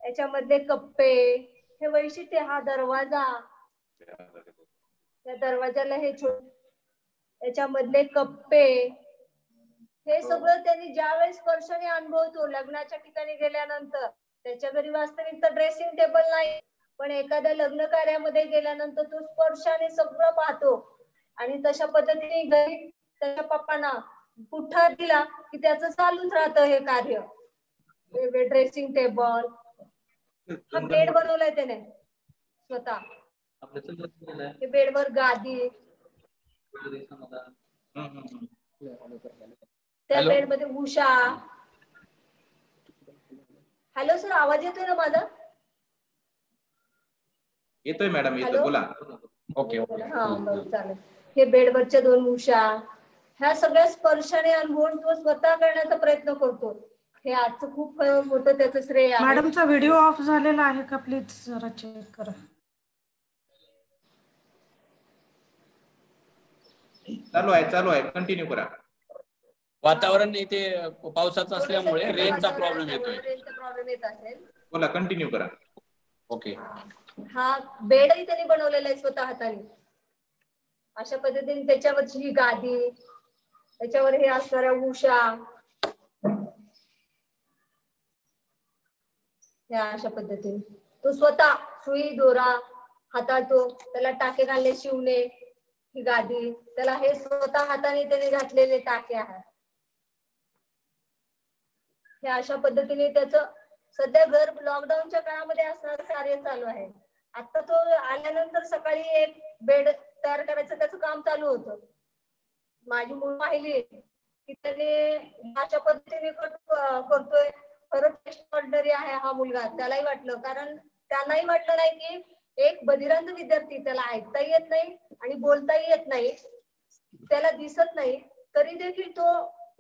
याच्यामधले कप्पे, हे वैशिष्ट्य, हा दरवाजा, त्या दरवाजाला हे याच्यामधले कप्पे, हे सगळं त्यांनी ज्यावेळेस स्पर्शाने अनुभवतो लग्नाच्या ठिकाणी गेल्यानंतर. त्याच्या घरी वास्तविक तर ड्रेसिंग टेबल नाही, पण एखाद्या लग्न कार्यामध्ये गेल्यानंतर तो स्पर्शाने सगळं पाहतो. आणि तशा पद्धतीने घरी त्याच्या पप्पांना पुठ्ठा दिला की त्याचं चालूच राहतं हे कार्य. ड्रेसिंग टेबल, हा बेड बनवलाय त्याने स्वतः. हे बेडवर गादी, त्या बेडमध्ये उषा. हॅलो सर, आवाज येतोय ना माझा? येतोय मॅडम, येतोय, बोला. ओके. हा बरं, चालेल. हे बेडवरच्या 2 उषा, ह्या सगळ्या स्पर्शाने अनुभवून तो स्वतः करण्याचा प्रयत्न करतो. हे आजचं खूप मोठं त्याचं श्रेय आहे. मॅडमचा व्हिडिओ ऑफ झालेला आहे का, प्लीज जरा चेक करा. चालू आहे, कंटिन्यू करा. वातावरण इथे पावसाचं असल्यामुळे रेंजचा प्रॉब्लेम येतोय. रेंजचा प्रॉब्लेम येत असेल. बोला, कंटिन्यू करा. ओके. हा बेडही त्यांनी बनवलेला आहे स्वतः हाताने. अशा पद्धतीने त्याच्यावरची ही गादी, त्याच्यावर हे असणाऱ्या उषा, ह्या अशा पद्धतीने तो स्वतः सुई दोरा हाताळतो. त्याला टाके घालणे, शिवणे, ही गादी, त्याला हे स्वतः हाताने त्याने घातलेले टाके आहेत. हे अशा पद्धतीने त्याचं सध्या घर लॉकडाऊनच्या काळामध्ये असणारं कार्य चालू आहे. आता तो आल्यानंतर सकाळी एक बेड तयार करायचं त्याचं काम चालू होतं. माझी मुलं पाहिली की त्याने अशा पद्धतीने करतोय. खरंच एक्स्ट्राऑर्डिनरी आहे हा मुलगा, त्यालाही वाटलं. कारण त्यांनाही वाटलं नाही की एक बधिरांत विद्यार्थी, त्याला ऐकता येत नाही आणि बोलताही येत नाही, त्याला दिसत नाही, तरी देखील तो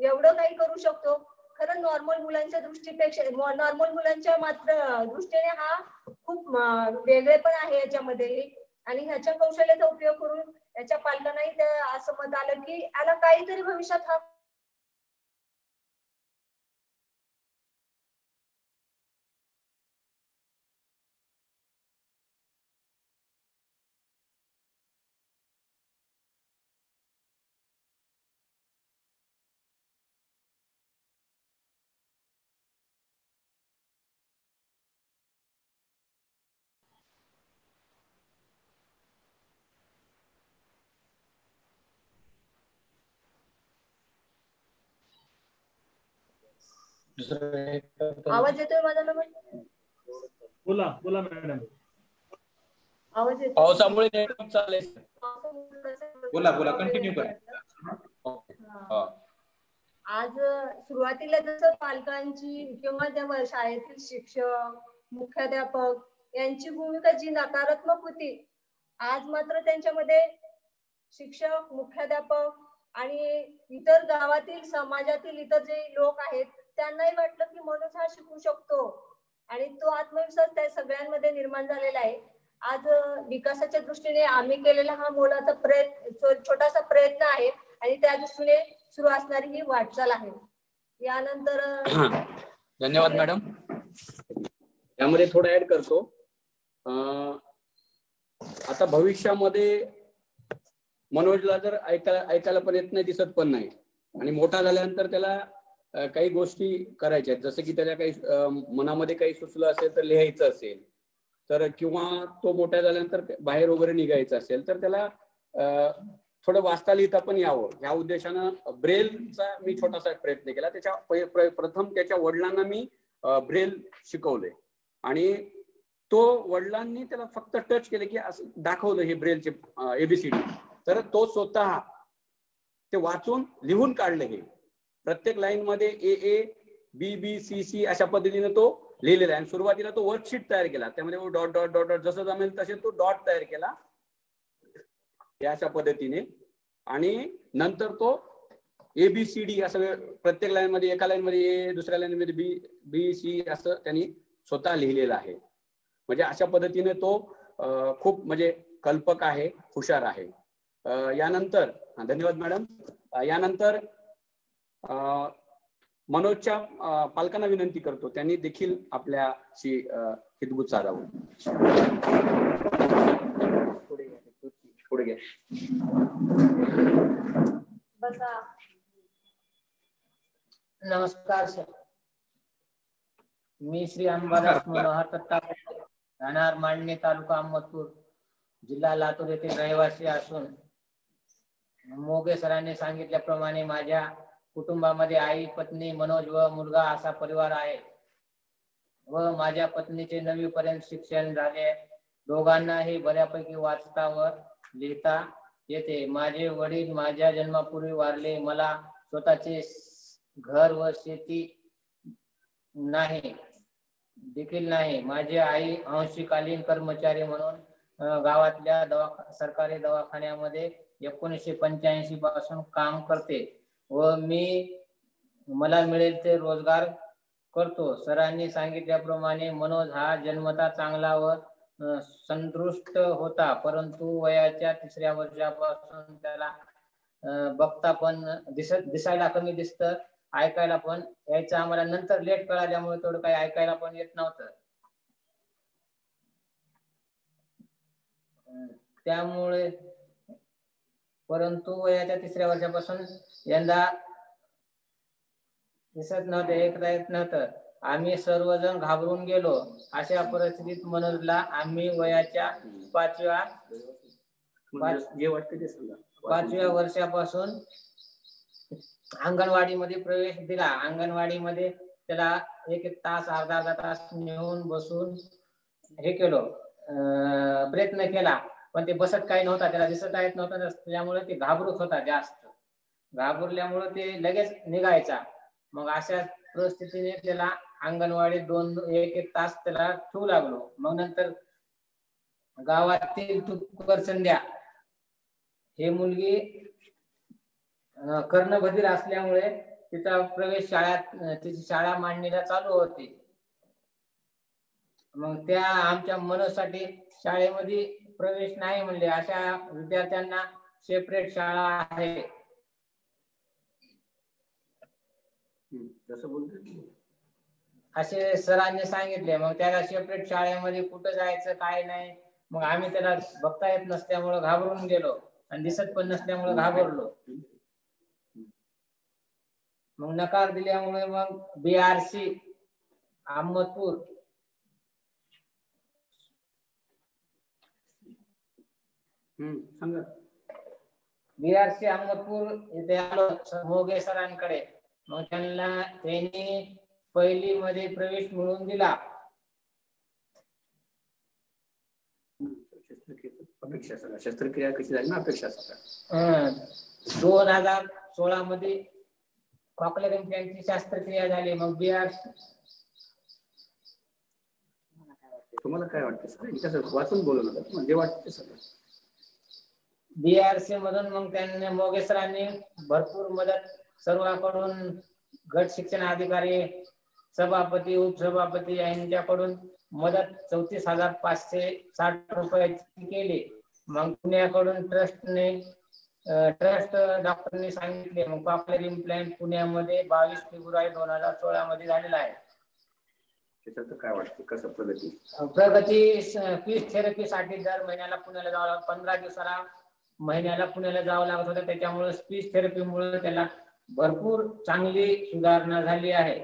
एवढं काही करू शकतो. खरं नॉर्मल मुलांच्या दृष्टीपेक्षा, नॉर्मल मुलांच्या मात्र दृष्टीने हा खूप वेगळे पण आहे याच्यामध्ये. आणि ह्याच्या कौशल्याचा उपयोग करून याच्या पालकांनाही असं मत आलं की याला काहीतरी भविष्यात हा आवाज येतोय माझा नंबर? बोला बोला मॅडम. आवाज येतोय? पावसामुळे नेटवर्क चाललंय. बोला बोला, कंटिन्यू करा. आज सुरुवातीला जसं पालकांची किंवा त्या शाळेतील शिक्षक, मुख्याध्यापक यांची भूमिका जी नकारात्मक होती, आज मात्र त्यांच्यामध्ये शिक्षक, मुख्याध्यापक आणि इतर गावातील समाजातील इतर जे लोक आहेत त्यांनाही वाटलं की मनोज हा शिकू शकतो आणि तो आत्मविश्वास त्या सगळ्यांमध्ये निर्माण झालेला आहे. आज विकासाच्या दृष्टीने आम्ही केलेला हा मोलाचा प्रयत्न, छोटासा प्रयत्न आहे आणि त्या दृष्टीने सुरू असणारी ही वाटचाल आहे. यानंतर धन्यवाद मॅडम. यामध्ये थोडं ऍड करतो. आता भविष्यामध्ये मनोजला जर ऐकायला पण येत नाही, दिसत पण नाही आणि मोठा झाल्यानंतर त्याला काही गोष्टी करायच्या आहेत, जसं की त्याला काही मनामध्ये काही सुचलं असेल तर लिहायचं असेल तर, किंवा तो मोठा झाल्यानंतर बाहेर वगैरे निघायचं असेल तर त्याला थोडं वाचता लिहिता पण यावं, ह्या उद्देशानं ब्रेलचा मी छोटासा प्रयत्न केला. त्याच्या प्रथम त्याच्या वडिलांना मी ब्रेल शिकवले आणि तो वडिलांनी त्याला फक्त टच केले की असं दाखवलं हे ब्रेलचे ABCD, तर तो स्वतः ते वाचून लिहून काढले. हे प्रत्येक लाईन मध्ये AA, BB, CC अशा पद्धतीने तो लिहिलेला आहे. आणि सुरुवातीला तो वर्कशीट तयार केला, त्यामध्ये डॉट डॉट डॉट डॉट जसं जमेल तसे तो डॉट तयार केला अशा पद्धतीने. आणि नंतर तो ABCD असं प्रत्येक लाईन मध्ये, एका लाईन मध्ये A, दुसऱ्या लाईन मध्ये B, C असं त्यांनी स्वतः लिहिलेलं आहे. म्हणजे अशा पद्धतीने तो खूप म्हणजे कल्पक आहे, हुशार आहे. यानंतर धन्यवाद मॅडम. यानंतर मनोजच्या पालकांना विनंती करतो त्यांनी देखील आपल्याशी हितगुज साधावं. पुढे घ्या. नमस्कार सर, मी श्री अंबादास मनोहर दत्ता, राहणार मांडणे, तालुका अहमदपूर, जिल्हा लातूर येथे रहिवासी असून मोगे सरांनी सांगितल्याप्रमाणे माझ्या कुटुंबामध्ये आई, पत्नी, मनोज व मुलगा असा परिवार आहे व माझ्या पत्नीचे 9वी पर्यंत शिक्षण झाले. दोघांनाही बऱ्यापैकी वाचता व लिहिता येते. माझे वडील माझ्या जन्मापूर्वी वारले. मला स्वतःचे घर व शेती देखील नाही. माझी आई अंशकालीन कर्मचारी म्हणून गावातल्या सरकारी दवाखान्यामध्ये 1985 पासून काम करते व मला मिळेल ते रोजगार करतो. सरांनी सांगितल्याप्रमाणे मनोज हा जन्मता चांगला व संतुष्ट होता, परंतु वयाच्या 3ऱ्या वर्षापासून त्याला बघता पण दिसायला कमी दिसतं, ऐकायला पण यायचं. आम्हाला नंतर लेट कळाल्यामुळे थोडं काही ऐकायला पण येत नव्हतं. त्यामुळे परंतु वयाच्या 3ऱ्या वर्षापासून यंदा दिसत नव्हते, ऐकता येत नव्हतं. आम्ही सर्वजण घाबरून गेलो. अशा परिस्थितीत मनोजला आम्ही वयाच्या 5व्या वर्षापासून अंगणवाडीमध्ये प्रवेश दिला. अंगणवाडीमध्ये त्याला एक तास अर्धा तास नेऊन बसून हे केलं, प्रयत्न केला, पण ते बसत काही नव्हता, त्याला दिसत येत नव्हतं, त्यामुळे ते घाबरत होता. जास्त घाबरल्यामुळे ते लगेच निघायचा. मग अशा परिस्थितीने त्याला अंगणवाडीत एक तास त्याला ठेवू लागलो. मग नंतर गावातील तुकर संध्या हे मुलगी कर्णबधीर असल्यामुळे तिचा प्रवेश तिची शाळा मांडणीला चालू होती. मग त्या आमच्या मनोसाठी शाळेमध्ये प्रवेश नाही म्हणले. अशा विद्यार्थ्यांना सेपरेट शाळा आहे असे सरांनी सांगितले. मग त्याला सेपरेट शाळेमध्ये कुठं जायचं काय नाही. मग आम्ही त्याला बघता येत नसल्यामुळे घाबरून गेलो आणि दिसत पण नसल्यामुळे घाबरलो. मग नकार दिल्यामुळे मग BRC अहमदपूर BRC अहमदपूर इथे आलो मोगे सरांकडे. मग त्यांनी पहिली मध्ये प्रवेश मिळवून दिला. शस्त्रक्रिया कशी झाली ना अपेक्षा 2016 मध्ये कॉकलेअर इम्प्लांटची शस्त्रक्रिया झाली. मग तुम्हाला काय वाटतं सर? कसं वाचून बोलू नका, तुम्हाला जे वाटतं सगळं. BRC मधून मग त्यांनी मोगे सरांनी भरपूर मदत सर्वांकडून, गट शिक्षण अधिकारी, सभापती, उपसभापती यांच्याकडून मदत 34,560 रुपयाची केली. मग पुण्याकडून ट्रस्ट डॉक्टरने सांगितले. मग कॉकलेअर इम्प्लांट पुण्यामध्ये 22 फेब्रुवारी 2016 मध्ये झालेला आहे. त्याच्यात काय वाटतं कसं प्रगती स्पीच थेरपीसाठी दर महिन्याला पुण्याला जावं लागतं. 15 दिवसाला महिन्याला पुण्याला जावं लागत होतं. त्याच्यामुळे स्पीच थेरपीमुळे त्याला भरपूर चांगली सुधारणा झाली आहे.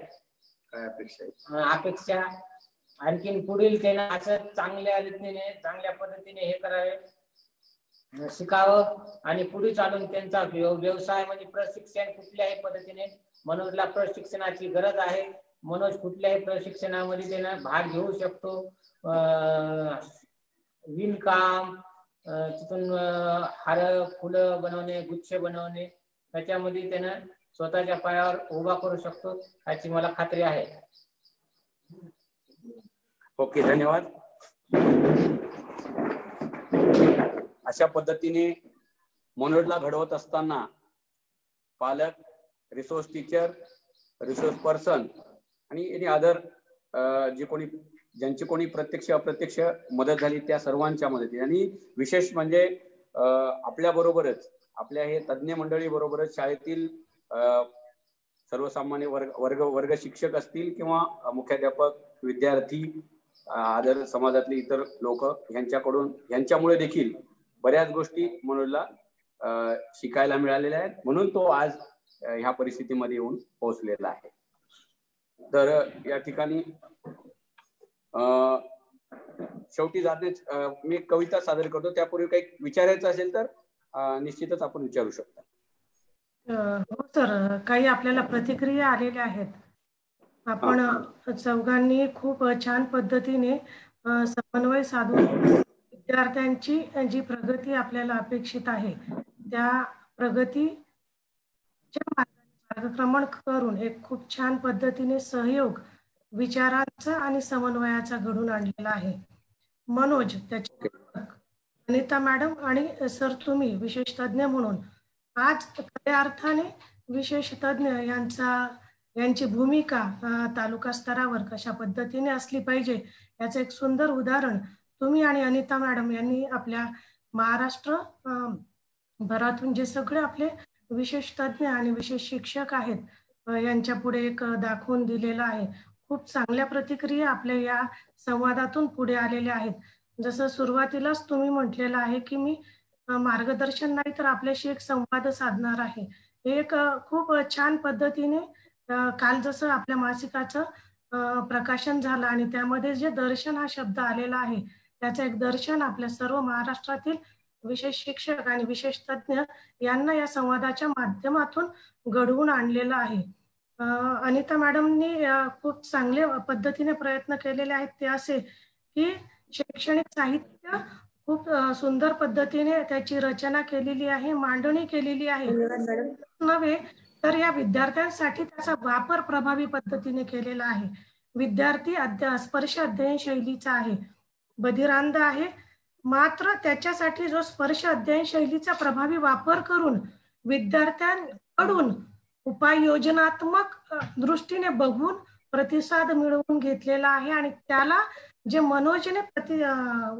काय अपेक्षा आहे? अपेक्षा आणखीन पुढील त्यांना असं चांगल्या रीतीने, चांगल्या पद्धतीने हे करावे, शिकावं आणि पुढे चालून त्यांचा व्यवसाय म्हणजे प्रशिक्षण कुठल्याही पद्धतीने. मनोजला प्रशिक्षणाची गरज आहे. मनोज कुठल्याही प्रशिक्षणामध्ये त्यानं भाग घेऊ शकतो. विणकाम, तिथून हार, फुलं बनवणे, गुच्छ बनवणे, त्याच्यामध्ये त्यानं स्वतःच्या पायावर उभा करू शकतो याची मला खात्री आहे. ओके, धन्यवाद. अशा पद्धतीने मनोजला घडवत असताना पालक, रिसोर्स टीचर, रिसोर्स पर्सन आणि अदर ज्यांची कोणी प्रत्यक्ष अप्रत्यक्ष मदत झाली त्या सर्वांच्या मदती, आणि विशेष म्हणजे आपल्या बरोबरच, आपल्या हे तज्ञ मंडळी बरोबरच शाळेतील सर्वसामान्य वर्ग शिक्षक असतील किंवा मुख्याध्यापक, विद्यार्थी, आदर समाजातले इतर लोक, यांच्यामुळे देखील बऱ्याच गोष्टी मनोजला शिकायला मिळालेल्या आहेत. म्हणून तो आज ह्या परिस्थितीमध्ये येऊन पोहोचलेला आहे. तर या ठिकाणी शेवटी जातेच मी एक कविता सादर करतो. त्यापूर्वी काही विचारायचं असेल तर निश्चितच आपण विचारू शकता. हो सर, काही आपल्याला प्रतिक्रिया आलेल्या आहेत. आपण चौघांनी खूप छान पद्धतीने समन्वय साधून विद्यार्थ्यांची जी प्रगती आपल्याला अपेक्षित आहे त्या प्रगतीच्या मार्गक्रमण करून एक खूप छान पद्धतीने सहयोग विचारांचा आणि समन्वयाचा घडून आणलेला आहे. मनोज, त्याच्या अनिता मॅडम आणि सर तुम्ही विशेष तज्ञ म्हणून आज खऱ्या अर्थाने विशेष तज्ञ यांची भूमिका तालुका स्तरावर कशा पद्धतीने असली पाहिजे याचं एक सुंदर उदाहरण तुम्ही आणि अनिता मॅडम यांनी आपल्या महाराष्ट्र भरातून जे सगळे आपले विशेष तज्ञ आणि विशेष शिक्षक आहेत यांच्या पुढे एक दाखवून दिलेला आहे. खूप चांगल्या प्रतिक्रिया आपल्या या संवादातून पुढे आलेल्या आहेत. जसं सुरुवातीलाच तुम्ही म्हटलेलं आहे की मी मार्गदर्शन नाही तर आपल्याशी एक संवाद साधणार आहे. हे एक खूप छान पद्धतीने काल जसं आपल्या मासिकाचं प्रकाशन झालं आणि त्यामध्ये जे दर्शन हा शब्द आलेला आहे त्याचं एक दर्शन आपल्या सर्व महाराष्ट्रातील विशेष शिक्षक आणि विशेष तज्ञ यांना या संवादाच्या माध्यमातून घडवून आणलेलं आहे. अनिता मॅडमनी खूप चांगल्या पद्धतीने प्रयत्न केलेले आहेत. ते असे की शैक्षणिक साहित्य खूप सुंदर पद्धतीने त्याची रचना केलेली आहे, मांडणी केलेली आहे. नव्हे तर या विद्यार्थ्यांसाठी त्याचा वापर प्रभावी पद्धतीने केलेला आहे. विद्यार्थी स्पर्श अध्ययन शैलीचा आहे, बधिरांध आहे, मात्र त्याच्यासाठी जो स्पर्श अध्ययन शैलीचा प्रभावी वापर करून विद्यार्थ्यांकडून उपाययोजनात्मक दृष्टीने बघून प्रतिसाद मिळवून घेतलेला आहे आणि त्याला जे मनोजने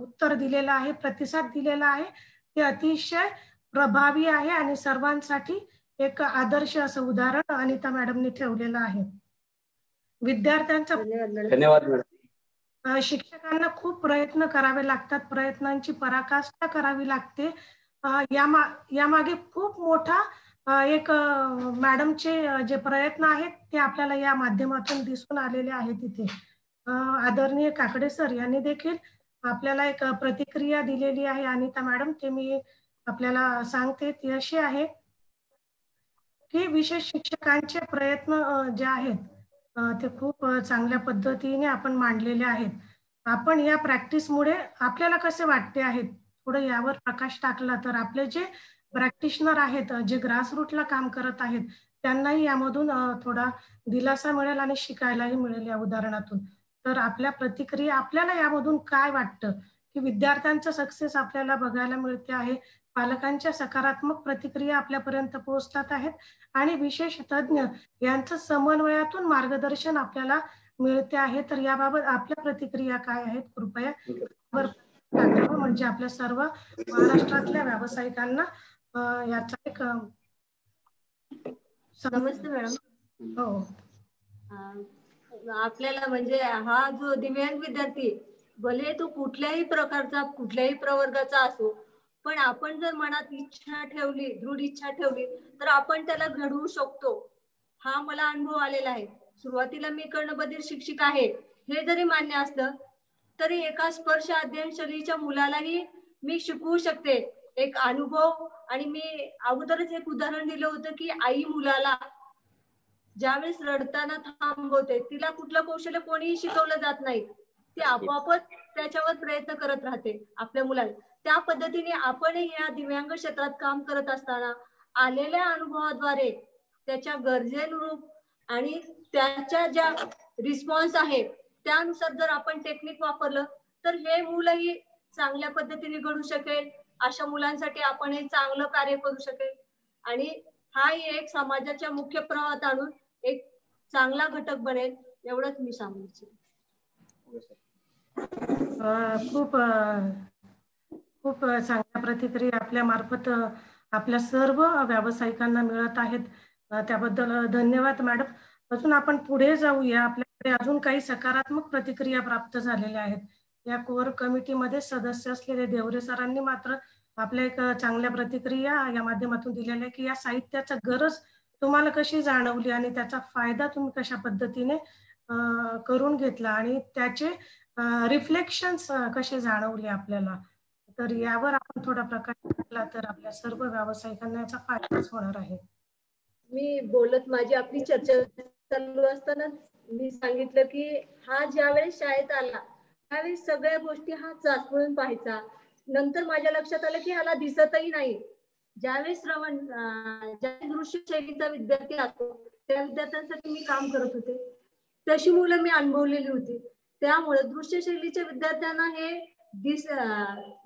उत्तर दिलेलं आहे, प्रतिसाद दिलेला आहे ते अतिशय प्रभावी आहे आणि सर्वांसाठी एक आदर्श असं उदाहरण अनिता मॅडमनी ठेवलेलं आहे. विद्यार्थ्यांचा धन्यवाद. शिक्षकांना खूप प्रयत्न करावे लागतात, प्रयत्नांची पराकाष्ठा करावी लागते. यामागे खूप मोठा एक मॅडमचे जे प्रयत्न आहेत ते आपल्याला या माध्यमातून दिसून आलेले आहेत. इथे आदरणीय काकडे सर यांनी देखील आपल्याला एक प्रतिक्रिया दिलेली आहे. अनिता मॅडम, ते मी आपल्याला सांगते ती अशी आहे की विशेष शिक्षकांचे प्रयत्न जे आहेत ते खूप चांगल्या पद्धतीने आपण मांडलेले आहेत. आपण या प्रॅक्टिसमुळे आपल्याला कसे वाटते आहेत थोडं यावर प्रकाश टाकला तर आपले जे प्रॅक्टिशनर आहेत, जे ग्रासरूटला काम करत आहेत, त्यांनाही यामधून थोडा दिलासा मिळेल आणि शिकायलाही मिळेल या उदाहरणातून. तर आपल्या प्रतिक्रिया, आपल्याला यामधून काय वाटतं की विद्यार्थ्यांचा सक्सेस आपल्याला बघायला मिळते आहे, पालकांच्या सकारात्मक प्रतिक्रिया आपल्यापर्यंत पोहोचतात आहेत आणि विशेष तज्ञ यांचं समन्वयातून मार्गदर्शन आपल्याला मिळते आहे. तर याबाबत आपल्या प्रतिक्रिया काय आहेत कृपया टाकावं, म्हणजे आपल्या सर्व महाराष्ट्रातल्या व्यावसायिकांना याचा एक नमस्ते मॅडम. हो, आपल्याला म्हणजे हा जो दिव्यांग विद्यार्थी भले तो कुठल्याही प्रकारचा कुठल्याही प्रवर्गाचा असो, पण आपण जर मनात इच्छा ठेवली, दृढ इच्छा ठेवली, तर आपण त्याला घडवू शकतो. हा मला अनुभव आलेला आहे. सुरुवातीला मी कर्णबधीर शिक्षिका आहे हे जरी मान्य असलं तरी एका स्पर्श अध्ययन शैलीच्या मुलालाही मी शिकवू शकते. एक अनुभव, आणि मी अगोदरच एक उदाहरण दिलं होतं की आई मुलाला ज्यावेळेस रडताना थांबवते, तिला कुठलं कौशल्य कोणीही शिकवलं जात नाही, ती आपोआपच त्याच्यावर प्रयत्न करत राहते आपल्या मुलाला. त्या पद्धतीने आपणही या दिव्यांग क्षेत्रात काम करत असताना आलेल्या अनुभवाद्वारे त्याच्या गरजेनुरूप आणि त्याच्या ज्या रिस्पॉन्स आहे त्यानुसार जर आपण टेक्निक वापरलं तर हे मुलंही चांगल्या पद्धतीने घडू शकेल. अशा मुलांसाठी आपण हे चांगलं कार्य करू शकेल आणि हाही एक समाजाच्या मुख्य प्रवाहात आणून एक चांगला घटक बनेल, एवढंच मी सांगू इच्छिते. खूप खूप चांगल्या प्रतिक्रिया आपल्या मार्फत आपल्या सर्व व्यावसायिकांना मिळत आहेत. त्याबद्दल धन्यवाद मॅडम. अजून आपण पुढे जाऊया. आपल्याकडे अजून काही सकारात्मक प्रतिक्रिया प्राप्त झालेल्या आहेत. या कोर कमिटीमध्ये सदस्य असलेले देवरे सरांनी मात्र आपल्या एक चांगल्या प्रतिक्रिया या माध्यमातून दिलेल्या की या साहित्याचा गरज तुम्हाला कशी जाणवली आणि त्याचा फायदा तुम्ही कशा पद्धतीने करून घेतला आणि त्याचे रिफ्लेक्शन्स कसे जाणवले आपल्याला. तर यावर आपण थोडा प्रकाश टाकला तर आपल्या सर्व व्यावसायिकांना याचा फायदाच होणार आहे. मी बोलत माझी आपली चर्चा चालू असताना मी सांगितलं की हा ज्यावेळेस शाळेत आला त्यावेळेस सगळ्या गोष्टी हा चाचपळून पाहायचा. नंतर माझ्या लक्षात आलं की ह्याला दिसतही नाही. ज्यावेळेस दृश्य शैलीचा विद्यार्थी असतो त्या विद्यार्थ्यांसाठी मी काम करत होते. तशी मुलं मी अनुभवलेली होती. त्यामुळे दृश्य शैलीच्या विद्यार्थ्यांना हे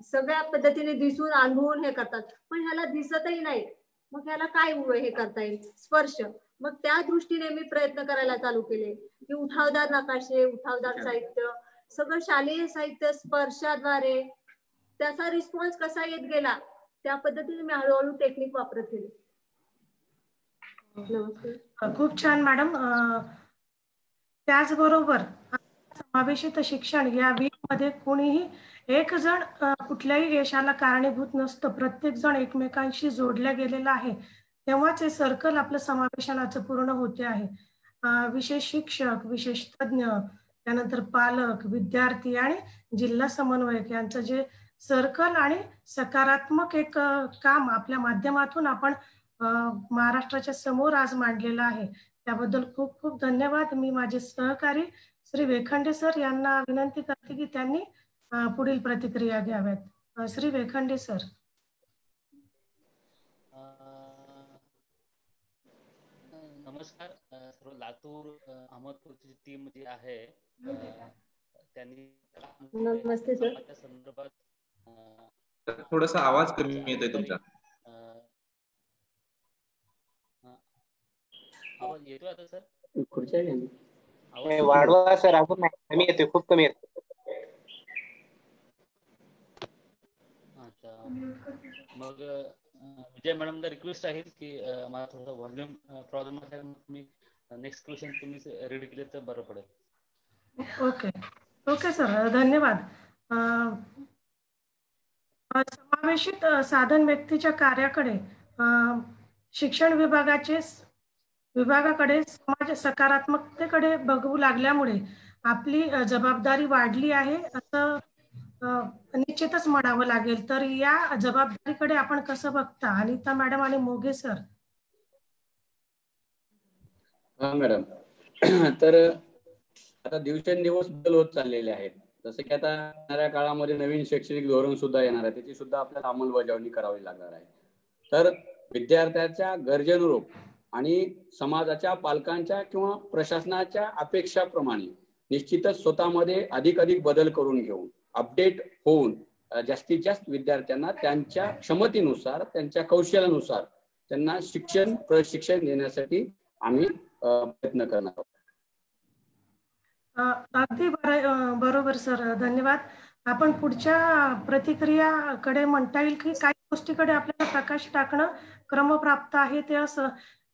सगळ्या पद्धतीने दिसून अनुभवून हे करतात, पण ह्याला दिसतही नाही. मग ह्याला काय हे करता येईल, स्पर्श. मग त्या दृष्टीने मी प्रयत्न करायला चालू केले की उठावदार नकाशे, उठावदार साहित्य, सगळं शालेय साहित्य स्पर्शाद्वारे त्याचा रिस्पॉन्स कसा येत गेला त्या पद्धतीने मी हळूहळू टेक्निक वापरत गेले. नमस्ते. खूप छान मॅडम. त्याचबरोबर समावेशित शिक्षण या वीकमध्ये कोणीही एक जण कुठल्याही यशाला कारणीभूत नसतं. प्रत्येक जण एकमेकांशी जोडल्या गेलेला आहे, तेव्हाच हे सर्कल आपलं समावेशनाचं पूर्ण होते आहे. विशेष शिक्षक, विशेष तज्ञ, त्यानंतर पालक, विद्यार्थी आणि जिल्हा समन्वयक यांचं जे सर्कल आणि सकारात्मक एक काम आपल्या माध्यमातून आपण महाराष्ट्राच्या समोर आज मांडलेलं आहे. त्याबद्दल खूप खूप धन्यवाद. मी माझे सहकारी श्री वेखंडे सर यांना विनंती करते की त्यांनी पुढील प्रतिक्रिया घ्याव्यात. श्री वेखंडे सर. नमस्कार. सर्व लातूर अहमदपूरची टीम जी आहे त्यांनी नमस्ते सर. संदर्भात थोडासा आवाज कमी येतोय तुमचा. आवाज येतोय आता सर? वाढवा सर. अजून कमी येतोय, खूप कमी येतोय. अच्छा, मग विजय मॅडमला रिक्वेस्ट आहे की मला थोडा व्हॉल्यूम प्रॉब्लेम आहे. तुम्ही नेक्स्ट क्वेश्चन तुम्ही रीड केले तर बरं पडेल. ओके ओके सर, धन्यवाद. समावेशित साधन व्यक्तीच्या कार्याकडे शिक्षण विभागाकडे समाज सकारात्मकतेकडे बघू लागल्यामुळे आपली जबाबदारी वाढली आहे असं निश्चितच म्हणावं लागेल. तर या जबाबदारीकडे आपण कसं बघता अनिता मॅडम आणि मोघे सर? मॅडम, तर आता दिवसेंदिवस बदल होत चाललेले आहेत. जसं की आता येणाऱ्या काळामध्ये नवीन शैक्षणिक धोरण सुद्धा येणार आहे, त्याची सुद्धा आपल्याला अंमलबजावणी करावी लागणार आहे. तर विद्यार्थ्याच्या गरजेनुरूप आणि समाजाच्या, पालकांच्या किंवा प्रशासनाच्या अपेक्षाप्रमाणे निश्चितच स्वतःमध्ये अधिक बदल करून घेऊन अपडेट होऊन जास्तीत जास्त विद्यार्थ्यांना त्यांच्या क्षमतेनुसार, त्यांच्या कौशल्यानुसार त्यांना प्रशिक्षण देण्यासाठी आम्ही प्रयत्न करणार आहोत. अगदी बरोबर सर, धन्यवाद. आपण पुढच्या प्रतिक्रियाकडे म्हणता येईल की काही गोष्टीकडे आपल्याला प्रकाश टाकणं क्रमप्राप्त आहे. ते असं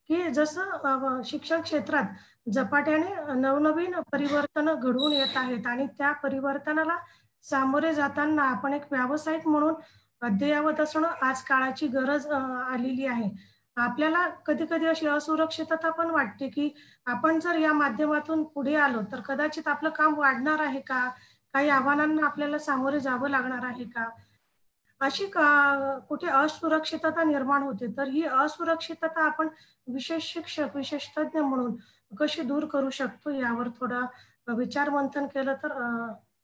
की जसं शिक्षण क्षेत्रात झपाट्याने नवनवीन परिवर्तन घडवून येत आहेत आणि त्या परिवर्तनाला सामोरे जाताना आपण एक व्यावसायिक म्हणून अद्ययावत असणं आज काळाची गरज आलेली आहे. आपल्याला कधी कधी अशी असुरक्षितता पण वाटते की आपण जर या माध्यमातून पुढे आलो तर कदाचित आपलं काम वाढणार आहे का, काही आव्हानांना आपल्याला सामोरे जावं लागणार आहे का, अशी कुठे असुरक्षितता निर्माण होते. तर ही असुरक्षितता आपण विशेष शिक्षक, विशेष तज्ञ म्हणून कशी दूर करू शकतो यावर थोडा विचार मंथन केलं तर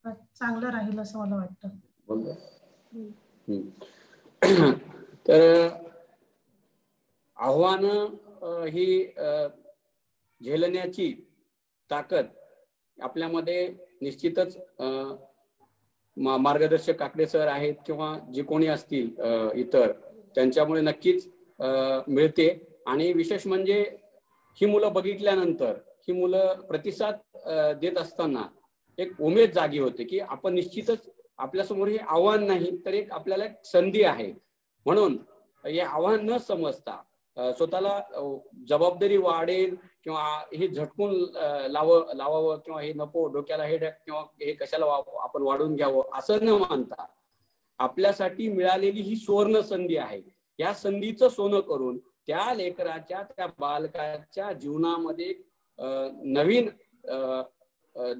चांगलं राहील असं मला वाटतं. तर आव्हानं ही झेलण्याची ताकद आपल्यामध्ये निश्चितच मार्गदर्शक काकडे सर आहेत किंवा जे कोणी असतील इतर, त्यांच्यामुळे नक्कीच मिळते. आणि विशेष म्हणजे ही मुलं बघितल्यानंतर, ही मुलं प्रतिसाद देत असताना एक उमेद जागी होते की आपण निश्चितच, आपल्यासमोर हे आव्हान नाही तर एक आपल्याला संधी आहे. म्हणून हे आव्हान न समजता स्वतःला जबाबदारी वाढेल किंवा हे झटकून लावावं किंवा हे नको, डोक्याला हे किंवा हे कशाला आपण वाढून घ्यावं असं न मानता, आपल्यासाठी मिळालेली ही सुवर्ण संधी आहे. या संधीचं सोनं करून त्या लेकराच्या, त्या बालकाच्या जीवनामध्ये नवीन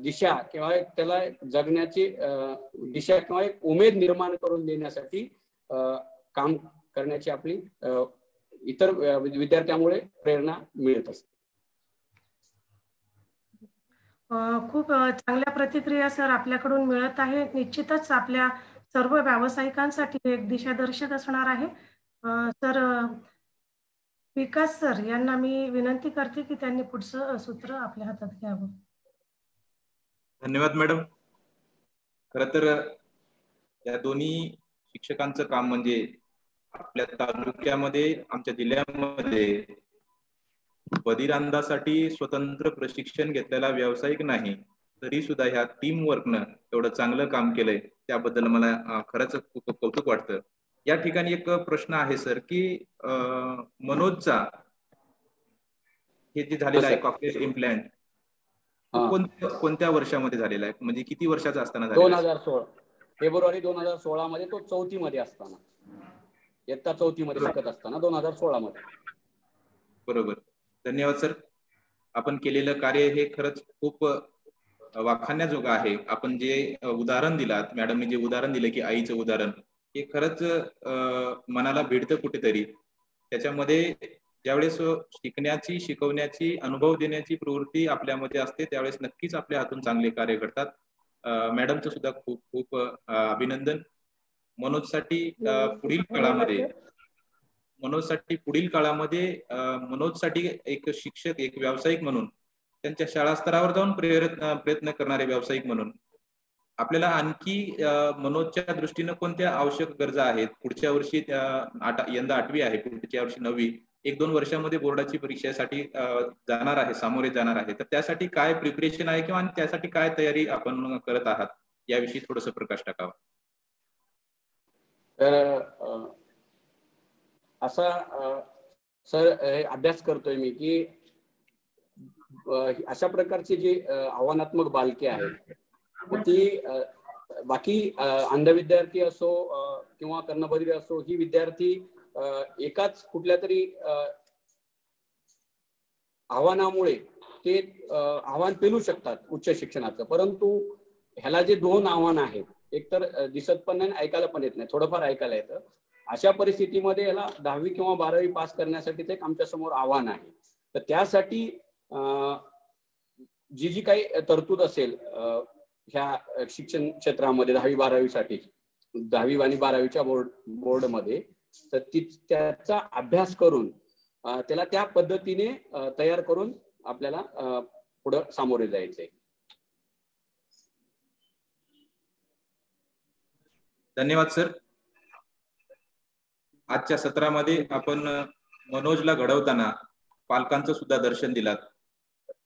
दिशा किंवा त्याला जगण्याची दिशा किंवा एक उमेद निर्माण करून देण्यासाठी काम करण्याची आपली इतर विद्यार्थ्यामुळे प्रेरणा मिळत असते. खूप चांगल्या प्रतिक्रिया सर आपल्याकडून मिळत आहे. निश्चितच आपल्या सर्व व्यावसायिकांसाठी एक दिशादर्शक असणार आहे. तर विकास सर यांना मी विनंती करते की त्यांनी पुढचं सूत्र आपल्या हातात घ्यावं. धन्यवाद मॅडम. खर तर या दोन्ही शिक्षकांचं काम म्हणजे आपल्या तालुक्यामध्ये, आमच्या जिल्ह्यामध्ये बधिरांधासाठी स्वतंत्र प्रशिक्षण घेतलेला व्यावसायिक नाही, तरी सुद्धा ह्या टीम वर्कनं एवढं चांगलं काम केलंय, त्याबद्दल मला खरंच खूप कौतुक वाटतं. या ठिकाणी एक प्रश्न आहे सर की मनोजचा हे जे झालेलं आहे कॉक्लिअर इम्प्लांट कोणत्या वर्षामध्ये झालेला आहे, म्हणजे किती वर्षाचा असताना झालेला? 2016 फेब्रुवारी 2016 मध्ये, तो 4थी मध्ये असताना, इयत्ता 4थी मध्ये शिकत असताना 2016 मध्ये. बरोबर. धन्यवाद सर. आपण केलेलं कार्य हे खरंच खूप वाखाणण्याजोगं आहे. आपण जे उदाहरण दिलात, मॅडमने जे उदाहरण दिलं की आईचं उदाहरण, हे खरंच मनाला भिडतं कुठेतरी. त्याच्यामध्ये ज्यावेळेस शिकण्याची, शिकवण्याची, अनुभव देण्याची प्रवृत्ती आपल्यामध्ये असते, त्यावेळेस नक्कीच आपल्या हातून चांगले कार्य घडतात. मॅडमचं सुद्धा खूप खूप अभिनंदन. मनोजसाठी पुढील काळामध्ये मनोजसाठी एक शिक्षक, एक व्यावसायिक म्हणून, त्यांच्या शाळा स्तरावर जाऊन प्रयत्न करणारे व्यावसायिक म्हणून आपल्याला आणखी मनोजच्या दृष्टीनं कोणत्या आवश्यक गरजा आहेत? पुढच्या वर्षी यंदा 8वी आहे, पुढच्या वर्षी 9वी, 1-2 वर्षामध्ये बोर्डाची परीक्षेसाठी जाणार आहे, सामोरे जाणार आहे. तर त्यासाठी काय प्रिपरेशन आहे किंवा त्यासाठी काय तयारी आपण करत आहात, याविषयी थोडंसं प्रकाश टाकावा. तर असा सर अभ्यास करतोय मी की अशा प्रकारची जी आव्हानात्मक बालके आहेत ती बाकी अंध विद्यार्थी असो किंवा कर्णबधिर असो, ही विद्यार्थी एकाच कुठल्या तरी आव्हानामुळे ते आव्हान पेलू शकतात उच्च शिक्षणाचं. परंतु ह्याला जे 2 आव्हान आहेत, एक तर दिसत पण नाही, ऐकायला पण येत नाही, थोडंफार ऐकायला येतं. अशा परिस्थितीमध्ये याला 10वी किंवा 12वी पास करण्यासाठी एक आमच्या समोर आव्हान आहे. तर त्यासाठी जी काही तरतूद असेल ह्या शिक्षण क्षेत्रामध्ये 10वी-12वी साठी 10वी आणि 12वीच्या बोर्डमध्ये, तर त्याचा अभ्यास करून त्याला त्या पद्धतीने तयार करून आपल्याला पुढे सामोरे जायचंय. धन्यवाद सर. आजच्या सत्रामध्ये आपण मनोजला घडवताना पालकांचं सुद्धा दर्शन दिलात.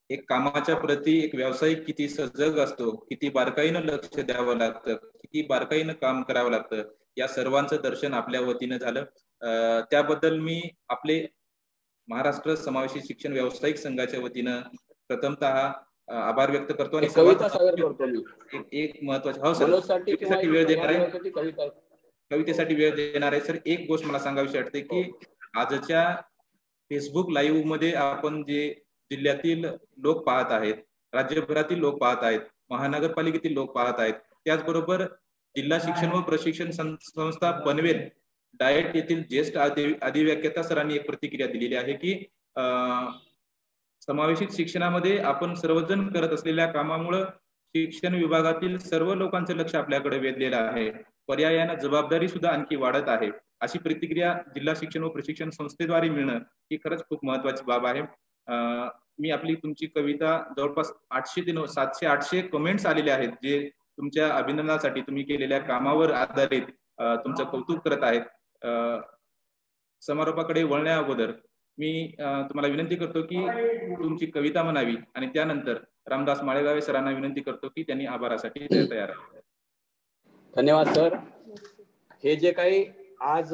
एक कामाच्या प्रती एक व्यावसायिक किती सजग असतो, किती बारकाईनं लक्ष द्यावं लागतं, किती बारकाईनं काम करावं लागतं, या सर्वांचं दर्शन आपल्या वतीनं झालं. त्याबद्दल मी आपले महाराष्ट्र समावेशी शिक्षण व्यावसायिक संघाच्या वतीनं प्रथमतः आभार व्यक्त करतो. आणि कविता सादर करतो मी. एक महत्वाची, हो सर, कवितेसाठी वेळ देणार आहे, कवितेसाठी वेळ देणार आहे सर. एक गोष्ट मला सांगावीशी वाटते की आजच्या फेसबुक लाईव्ह मध्ये आपण जे जिल्ह्यातील लोक पाहत आहेत, राज्यभरातील लोक पाहत आहेत, महानगरपालिकेतील लोक पाहत आहेत, त्याचबरोबर जिल्हा शिक्षण व प्रशिक्षण संस्था पनवेल डाएट येथील ज्येष्ठ अधिव्याख्याता सरांनी एक प्रतिक्रिया दिलेली आहे की समावेशित शिक्षणामध्ये आपण सर्वजण करत असलेल्या कामामुळे शिक्षण विभागातील सर्व लोकांचं लक्ष आपल्याकडे वेधलेलं आहे, पर्यायानं जबाबदारी सुद्धा आणखी वाढत आहे, अशी प्रतिक्रिया जिल्हा शिक्षण व प्रशिक्षण संस्थेद्वारे मिळणं ही खरंच खूप महत्वाची बाब आहे. मी आपली तुमची कविता जवळपास 700-800 कमेंट्स आलेले आहेत जे तुमच्या अभिनंदनासाठी तुम्ही केलेल्या कामावर आधारित तुमचं कौतुक करत आहेत. समारोपाकडे वळण्या अगोदर मी तुम्हाला विनंती करतो की तुमची कविता म्हणावी आणि त्यानंतर रामदास माळेगावे सरांना विनंती करतो की त्यांनी आभारासाठी तयार आहे. धन्यवाद सर. हे जे काही आज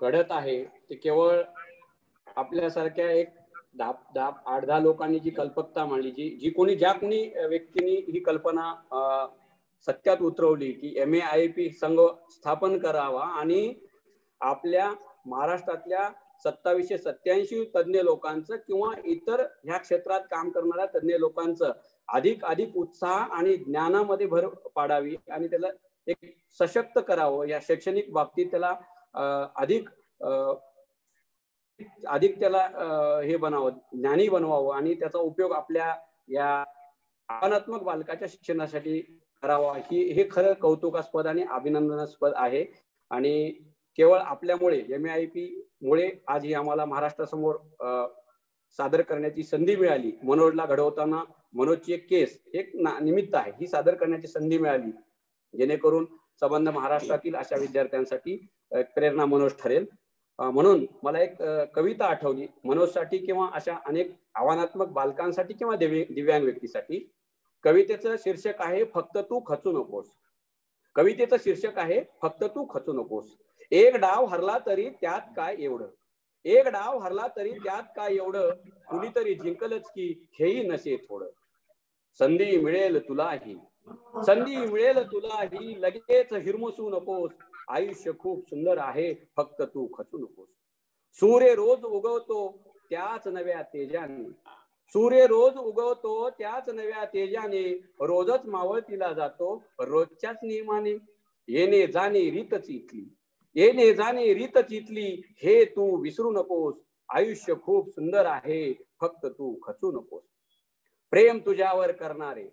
घडत आहे ते केवळ आपल्यासारख्या एक 8-10 लोकांनी जी कल्पकता मांडली, ज्या कोणी व्यक्तींनी ही कल्पना सत्यात उतरवली की MAIP संघ स्थापन करावा आणि आपल्या महाराष्ट्रातल्या 2787 तज्ञ लोकांचं किंवा इतर ह्या क्षेत्रात काम करणाऱ्या तज्ञ लोकांचं अधिक उत्साह आणि ज्ञानामध्ये भर पाडावी आणि त्याला एक सशक्त करावं, या शैक्षणिक बाबतीत त्याला अधिक त्याला हे बनावं, ज्ञानी बनवावं आणि त्याचा उपयोग आपल्या या आव्हानात्मक बालकाच्या शिक्षणासाठी करावा. हे खरं कौतुकास्पद आणि अभिनंदनास्पद आहे. आणि केवळ आपल्यामुळे MAIP मुळे आज ही आम्हाला महाराष्ट्रासमोर सादर करण्याची संधी मिळाली. मनोजला घडवताना मनोजची एक केस एक निमित्त आहे, ही सादर करण्याची संधी मिळाली, जेणेकरून संबंध महाराष्ट्रातील अशा विद्यार्थ्यांसाठी प्रेरणा मनोज ठरेल. म्हणून मला एक कविता आठवली मनोजसाठी किंवा अशा अनेक आव्हानात्मक बालकांसाठी किंवा दिव्यांग व्यक्तीसाठी. कवितेचं शीर्षक आहे फक्त तू खचू नकोस. कवितेचं शीर्षक आहे फक्त तू खचू नकोस. एक डाव हरला तरी त्यात काय एवढं, एक डाव हरला तरी त्यात काय एवढं, कुणीतरी जिंकलच की हेही नसे थोडं. संधी मिळेल तुलाही, संधी मिळेल तुलाही, लगेच हिरमसू नकोस. आयुष्य खूप सुंदर आहे, फक्त तू खचू नकोस. सूर्य रोज उगवतो त्याच नव्या तेजाने, सूर्य रोज उगवतो त्याच नव्या तेजाने, रोजच मावळतीला जातो रोजच्याच नियमाने. येणे जाणे रीतच इथली, येणे जाणे रीतच इथली, हे तू विसरू नकोस. आयुष्य खूप सुंदर आहे, फक्त तू खचू नकोस. प्रेम तुझ्यावर करणारे,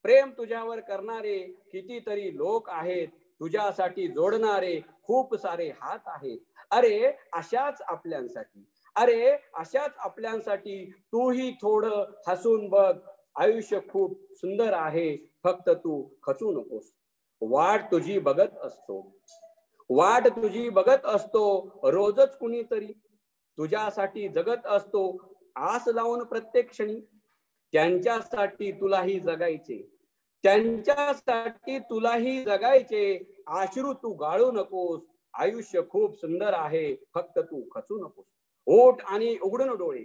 प्रेम तुझ्यावर करणारे कितीतरी लोक आहेत, तुझ्यासाठी जोडणारे खूप सारे हात आहेत. अरे अशाच आपल्यांसाठी, अरे अशाच आपल्यांसाठी तूही थोडं हसून बघ. आयुष्य खूप सुंदर आहे, फक्त तू खचू नकोस. वाट तुझी बघत असतो, वाट तुझी बघत असतो, रोजच कुणीतरी तुझ्यासाठी जगत असतो. आस लावून प्रत्येक क्षणी त्यांच्यासाठी तुलाही जगायचे, त्यांच्यासाठी तुलाही जगायचे. अश्रू तू गाळू नकोस. आयुष्य खूप सुंदर आहे, फक्त तू खचू नकोस. ओठ आणि उघडून डोळे,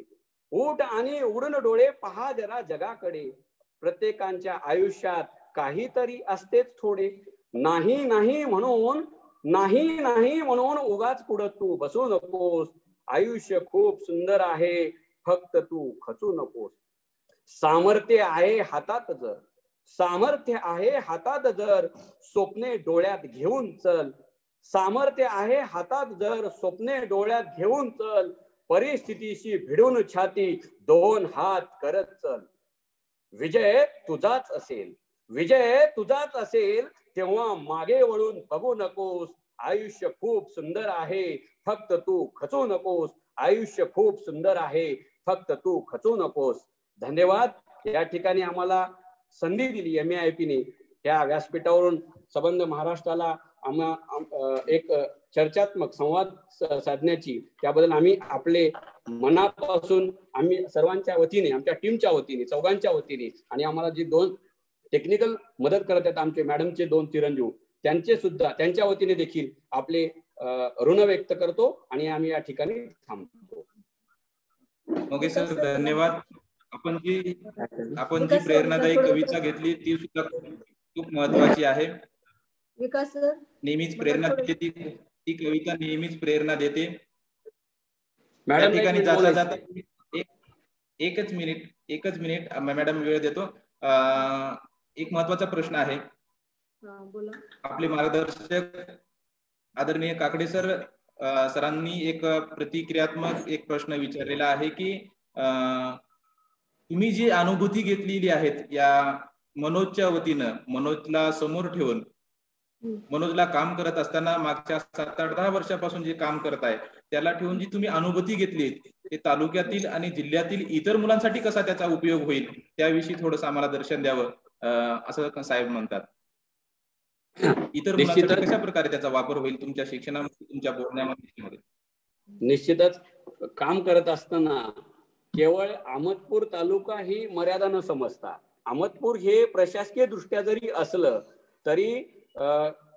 ओठ आणि उघडून डोळे पहा जरा जगाकडे. प्रत्येकाच्या आयुष्यात काहीतरी असतेच थोडे. नाही नाही म्हणून, नाही नाही म्हणून उगाच पुढं तू बसू नकोस. आयुष्य खूप सुंदर आहे, फक्त तू खचू नकोस. सामर्थ्य आहे हातात जर, सामर्थ्य आहे हातात जर, स्वप्ने डोळ्यात घेऊन चल. सामर्थ्य आहे हातात जर, स्वप्ने डोळ्यात घेऊन चल. परिस्थितीशी भिडून छाती दोन हात करत चल. विजय तुझाच असेल, विजय तुझाच असेल, तेव्हा मागे वळून बघू नकोस. आयुष्य खूप सुंदर आहे, फक्त तू खचू नकोस. आयुष्य खूप सुंदर आहे, फक्त तू खचू नकोस. धन्यवाद. या ठिकाणी आम्हाला संधी दिली MAIP ने या व्यासपीठावरून संबंध महाराष्ट्राला एक चर्चात्मक संवाद साधण्याची. त्याबद्दल आम्ही आपले मनापासून आम्ही सर्वांच्या वतीने, आमच्या टीमच्या वतीने, चौघांच्या वतीने आणि आम्हाला जी 2 टेक्निकल मदत करत आहेत आमचे मॅडमचे 2 चिरंजीव, त्यांचे सुद्धा, त्यांच्या वतीने देखील आपले ऋण व्यक्त करतो आणि आम्ही या ठिकाणी थांबतो. ओके सर, धन्यवाद. आपण जी प्रेरणादायी कविता घेतली ती सुद्धा खूप महत्वाची आहे. विकास सर नेहमीच प्रेरणा देते ती कविता, नेहमीच प्रेरणा देते. मॅडम ठिकाणी जाता जाता एकच मिनिट मॅडम वेळ देतो. एक महत्वाचा प्रश्न आहे. आपले मार्गदर्शक आदरणीय काकडे सरांनी एक प्रतिक्रियात्मक एक प्रश्न विचारलेला आहे की तुम्ही जी अनुभूती घेतलेली आहेत या मनोजच्या वतीनं, मनोजला समोर ठेवून, मनोजला काम करत असताना मागच्या 7-8-10 वर्षापासून जे काम करत आहे त्याला ठेवून जी तुम्ही अनुभूती घेतली ते तालुक्यातील आणि जिल्ह्यातील इतर मुलांसाठी कसा त्याचा उपयोग होईल त्याविषयी थोडंसं आम्हाला दर्शन द्यावं असं साहेब म्हणतात. इतर मुलांसाठी कशा प्रकारे त्याचा वापर होईल तुमच्या शिक्षणामध्ये, तुमच्या बोलण्यामध्ये? निश्चितच काम करत असताना केवळ अहमदपूर तालुका ही मर्यादा न समजता, अहमदपूर हे प्रशासकीय दृष्ट्या जरी असलं तरी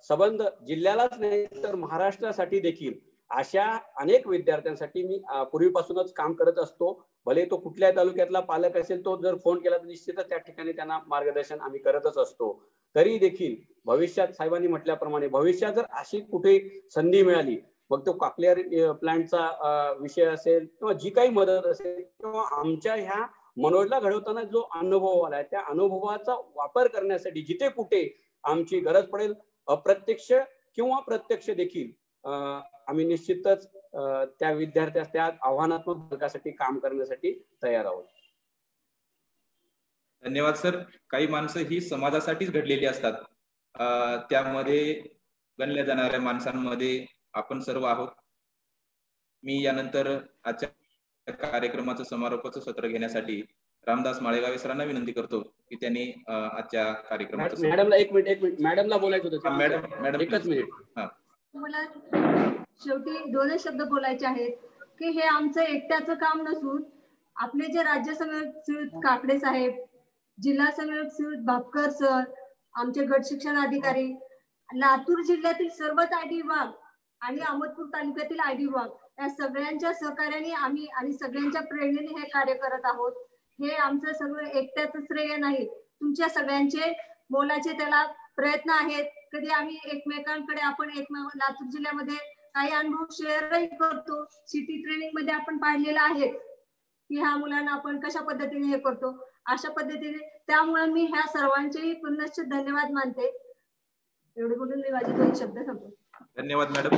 संबंध जिल्ह्यालाच नाही तर महाराष्ट्रासाठी देखील अशा अनेक विद्यार्थ्यांसाठी मी पूर्वीपासूनच काम करत असतो. भले तो कुठल्या तालुक्यातला पालक असेल, तो जर फोन केला तर निश्चितच त्या ठिकाणी त्यांना मार्गदर्शन आम्ही करतच असतो. तरी देखील भविष्यात साहेबांनी म्हटल्याप्रमाणे भविष्यात जर अशी कुठे संधी मिळाली, मग तो कॉकलिअर प्लांटचा विषय असेल किंवा जी काही मदत असेल किंवा आमच्या ह्या मनोजला घडवताना जो अनुभव आलाय त्या अनुभवाचा वापर करण्यासाठी जिथे कुठे आमची गरज पडेल, अप्रत्यक्ष किंवा प्रत्यक्ष देखील आम्ही निश्चितच त्या विद्यार्थ्यास त्या आव्हानात्मक वर्गासाठी काम करण्यासाठी तयार आहोत. धन्यवाद सर. काही माणसं ही समाजासाठीच घडलेली असतात. त्यामध्ये गणल्या जाणाऱ्या माणसांमध्ये आपण सर्व आहोत. मी यानंतर आजच्या कार्यक्रमाचं समारोपाचं सत्र घेण्यासाठी रामदास माळेगावे सरांना विनंती करतो की त्यांनी आजच्या कार्यक्रमाचं. मॅडमला एक मिनिट मॅडमला बोलायचं होतं. मॅडम एकच मिनिट. मला शेवटी 2 शब्द बोलायचे आहेत की हे आमचं एकट्याचं काम नसून आपले जे राज्य समन्वयक काकडे साहेब, जिल्हा समन्वयक श्रीयुत भापकर सर, आमचे गट शिक्षण अधिकारी, लातूर जिल्ह्यातील सर्वच ID विभाग आणि अहमदपूर तालुक्यातील ID विभाग या सगळ्यांच्या सहकार्याने आम्ही आणि सगळ्यांच्या प्रेरणेने हे कार्य करत आहोत. हे आमचं सगळं एकट्याचं श्रेय नाही, तुमच्या सगळ्यांचे मोलाचे त्याला प्रयत्न आहेत. कधी आम्ही एकमेकांकडे आपण लातूर जिल्ह्यामध्ये काही अनुभव शेअरही करतो. सिटी ट्रेनिंग मध्ये आपण पाहिलेलं आहे की ह्या मुलांना आपण कशा पद्धतीने हे करतो, अशा पद्धतीने. त्यामुळे मी ह्या सर्वांचेही पुनश्च धन्यवाद मानते. एवढे बोलून मी माझे 2 शब्द संपवतो. धन्यवाद मॅडम.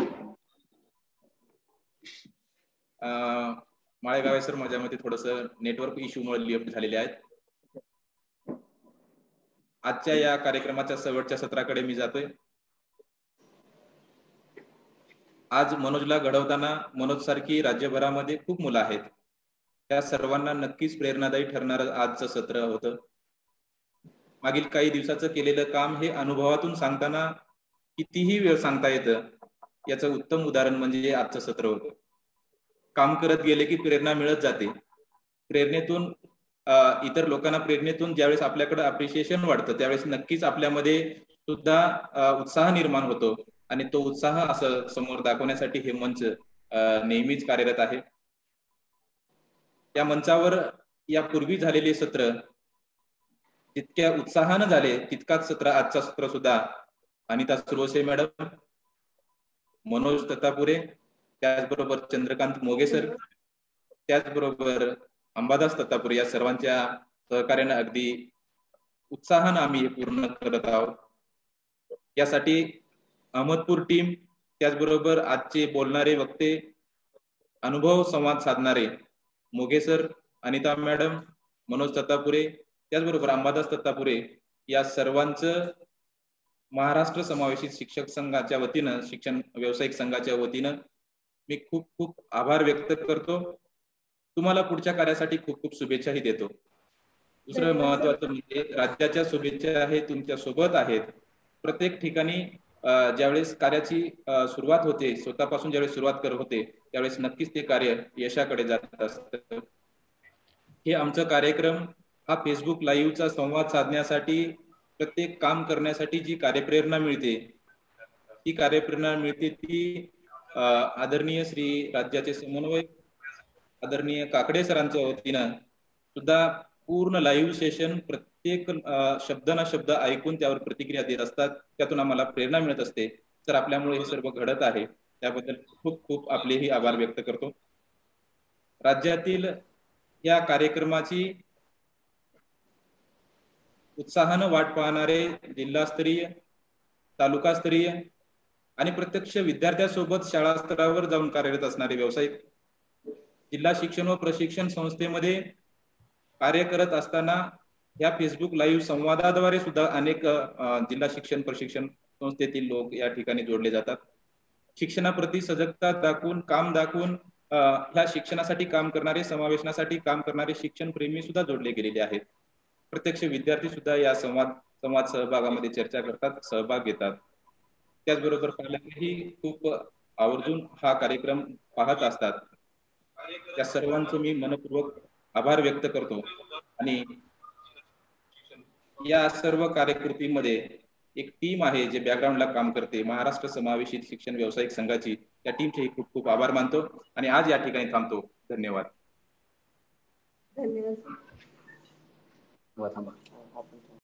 माळेगावे सर माझ्यामध्ये थोडंसं नेटवर्क इश्यूमुळे लिफ्ट झालेले आहेत. आजच्या या कार्यक्रमाच्या शेवटच्या सत्राकडे मी जातोय. आज मनोजला घडवताना मनोज सारखी राज्यभरामध्ये खूप मुलं आहेत. त्या सर्वांना नक्कीच प्रेरणादायी ठरणारं आजचं सत्र होतं. मागील काही दिवसाचं केलेलं काम हे अनुभवातून सांगताना कितीही वेळ सांगता येतं याचं उत्तम उदाहरण म्हणजे आजचं सत्र होतं. काम करत गेले की प्रेरणा मिळत जाते. प्रेरणेतून इतर लोकांना प्रेरणेतून ज्यावेळेस आपल्याकडे अप्रिशिएशन वाढतं त्यावेळेस नक्कीच आपल्यामध्ये सुद्धा उत्साह निर्माण होतो आणि तो उत्साह असं समोर दाखवण्यासाठी हे मंच नेहमीच कार्यरत आहे. या मंचावर यापूर्वी झालेले सत्र जितक्या उत्साहानं झाले तितकाच सत्र आजचा सत्र सुद्धा अनिता सुरवसे मॅडम, मनोज दत्तापुरे, त्याचबरोबर चंद्रकांत मोगे सर, त्याचबरोबर अंबादास दत्तापुरे या सर्वांच्या सहकार्याने अगदी उत्साहानं आम्ही हे पूर्ण करत आहोत. यासाठी अहमदपूर टीम, त्याचबरोबर आजचे बोलणारे वक्ते, अनुभव संवाद साधणारे मोगे सर, अनिता मॅडम, मनोज दत्तापुरे, त्याचबरोबर अंबादास दत्तापुरे या सर्वांचं महाराष्ट्र समावेशित शिक्षक संघाच्या वतीनं, शिक्षण व्यावसायिक संघाच्या वतीनं मी खूप खूप आभार व्यक्त करतो. तुम्हाला पुढच्या कार्यासाठी खूप खूप शुभेच्छाही देतो. दुसरं महत्वाचं म्हणजे राज्याच्या शुभेच्छा हे तुमच्या सोबत आहेत. प्रत्येक ठिकाणी ज्यावेळेस कार्याची सुरुवात होते, स्वतःपासून ज्यावेळेस सुरुवात करत होते, त्यावेळेस नक्कीच ते कार्य यशाकडे जात असतं. हे आमचा कार्यक्रम हा फेसबुक लाईव्हचा संवाद साधण्यासाठी, प्रत्येक काम करण्यासाठी जी कार्यप्रेरणा मिळते, ती कार्यप्रेरणा मिळते ती आदरणीय श्री राज्याचे समन्वयक आदरणीय काकडे सरांच्या वतीनं सुद्धा पूर्ण लाईव्ह सेशन प्रत्येक शब्द ना शब्द ऐकून त्यावर प्रतिक्रिया देत असतात. त्यातून आम्हाला प्रेरणा मिळत असते. तर आपल्यामुळे हे सर्व घडत आहे, त्याबद्दल खूप खूप आपलेही आभार व्यक्त करतो. राज्यातील या कार्यक्रमाची उत्साहानं वाट पाहणारे जिल्हास्तरीय, तालुकास्तरीय आणि प्रत्यक्ष विद्यार्थ्यांसोबत शाळा स्तरावर जाऊन कार्यरत असणारे व्यावसायिक, जिल्हा शिक्षण व प्रशिक्षण संस्थेमध्ये कार्य करत असताना या फेसबुक लाईव्ह संवादाद्वारे सुद्धा अनेक जिल्हा शिक्षण प्रशिक्षण संस्थेतील लोक या ठिकाणी जोडले जातात. शिक्षणाप्रती सजगता दाखवून, काम दाखवून ह्या शिक्षणासाठी काम करणारे, समावेशनासाठी काम करणारे शिक्षण प्रेमी सुद्धा जोडले गेलेले आहेत. प्रत्यक्ष विद्यार्थी सुद्धा या संवाद सहभागामध्ये चर्चा करतात, सहभाग घेतात. त्याचबरोबर पालकही खूप आवर्जून हा कार्यक्रम पाहत असतात. त्या सर्वांचं मी मनपूर्वक आभार व्यक्त करतो. आणि या सर्व कार्यकृतीमध्ये एक टीम आहे जे बॅकग्राऊंडला काम करते, महाराष्ट्र समावेशित शिक्षण व्यावसायिक संघाची. त्या टीमचे खूप खूप आभार मानतो आणि आज या ठिकाणी थांबतो. धन्यवाद. धन्यवाद.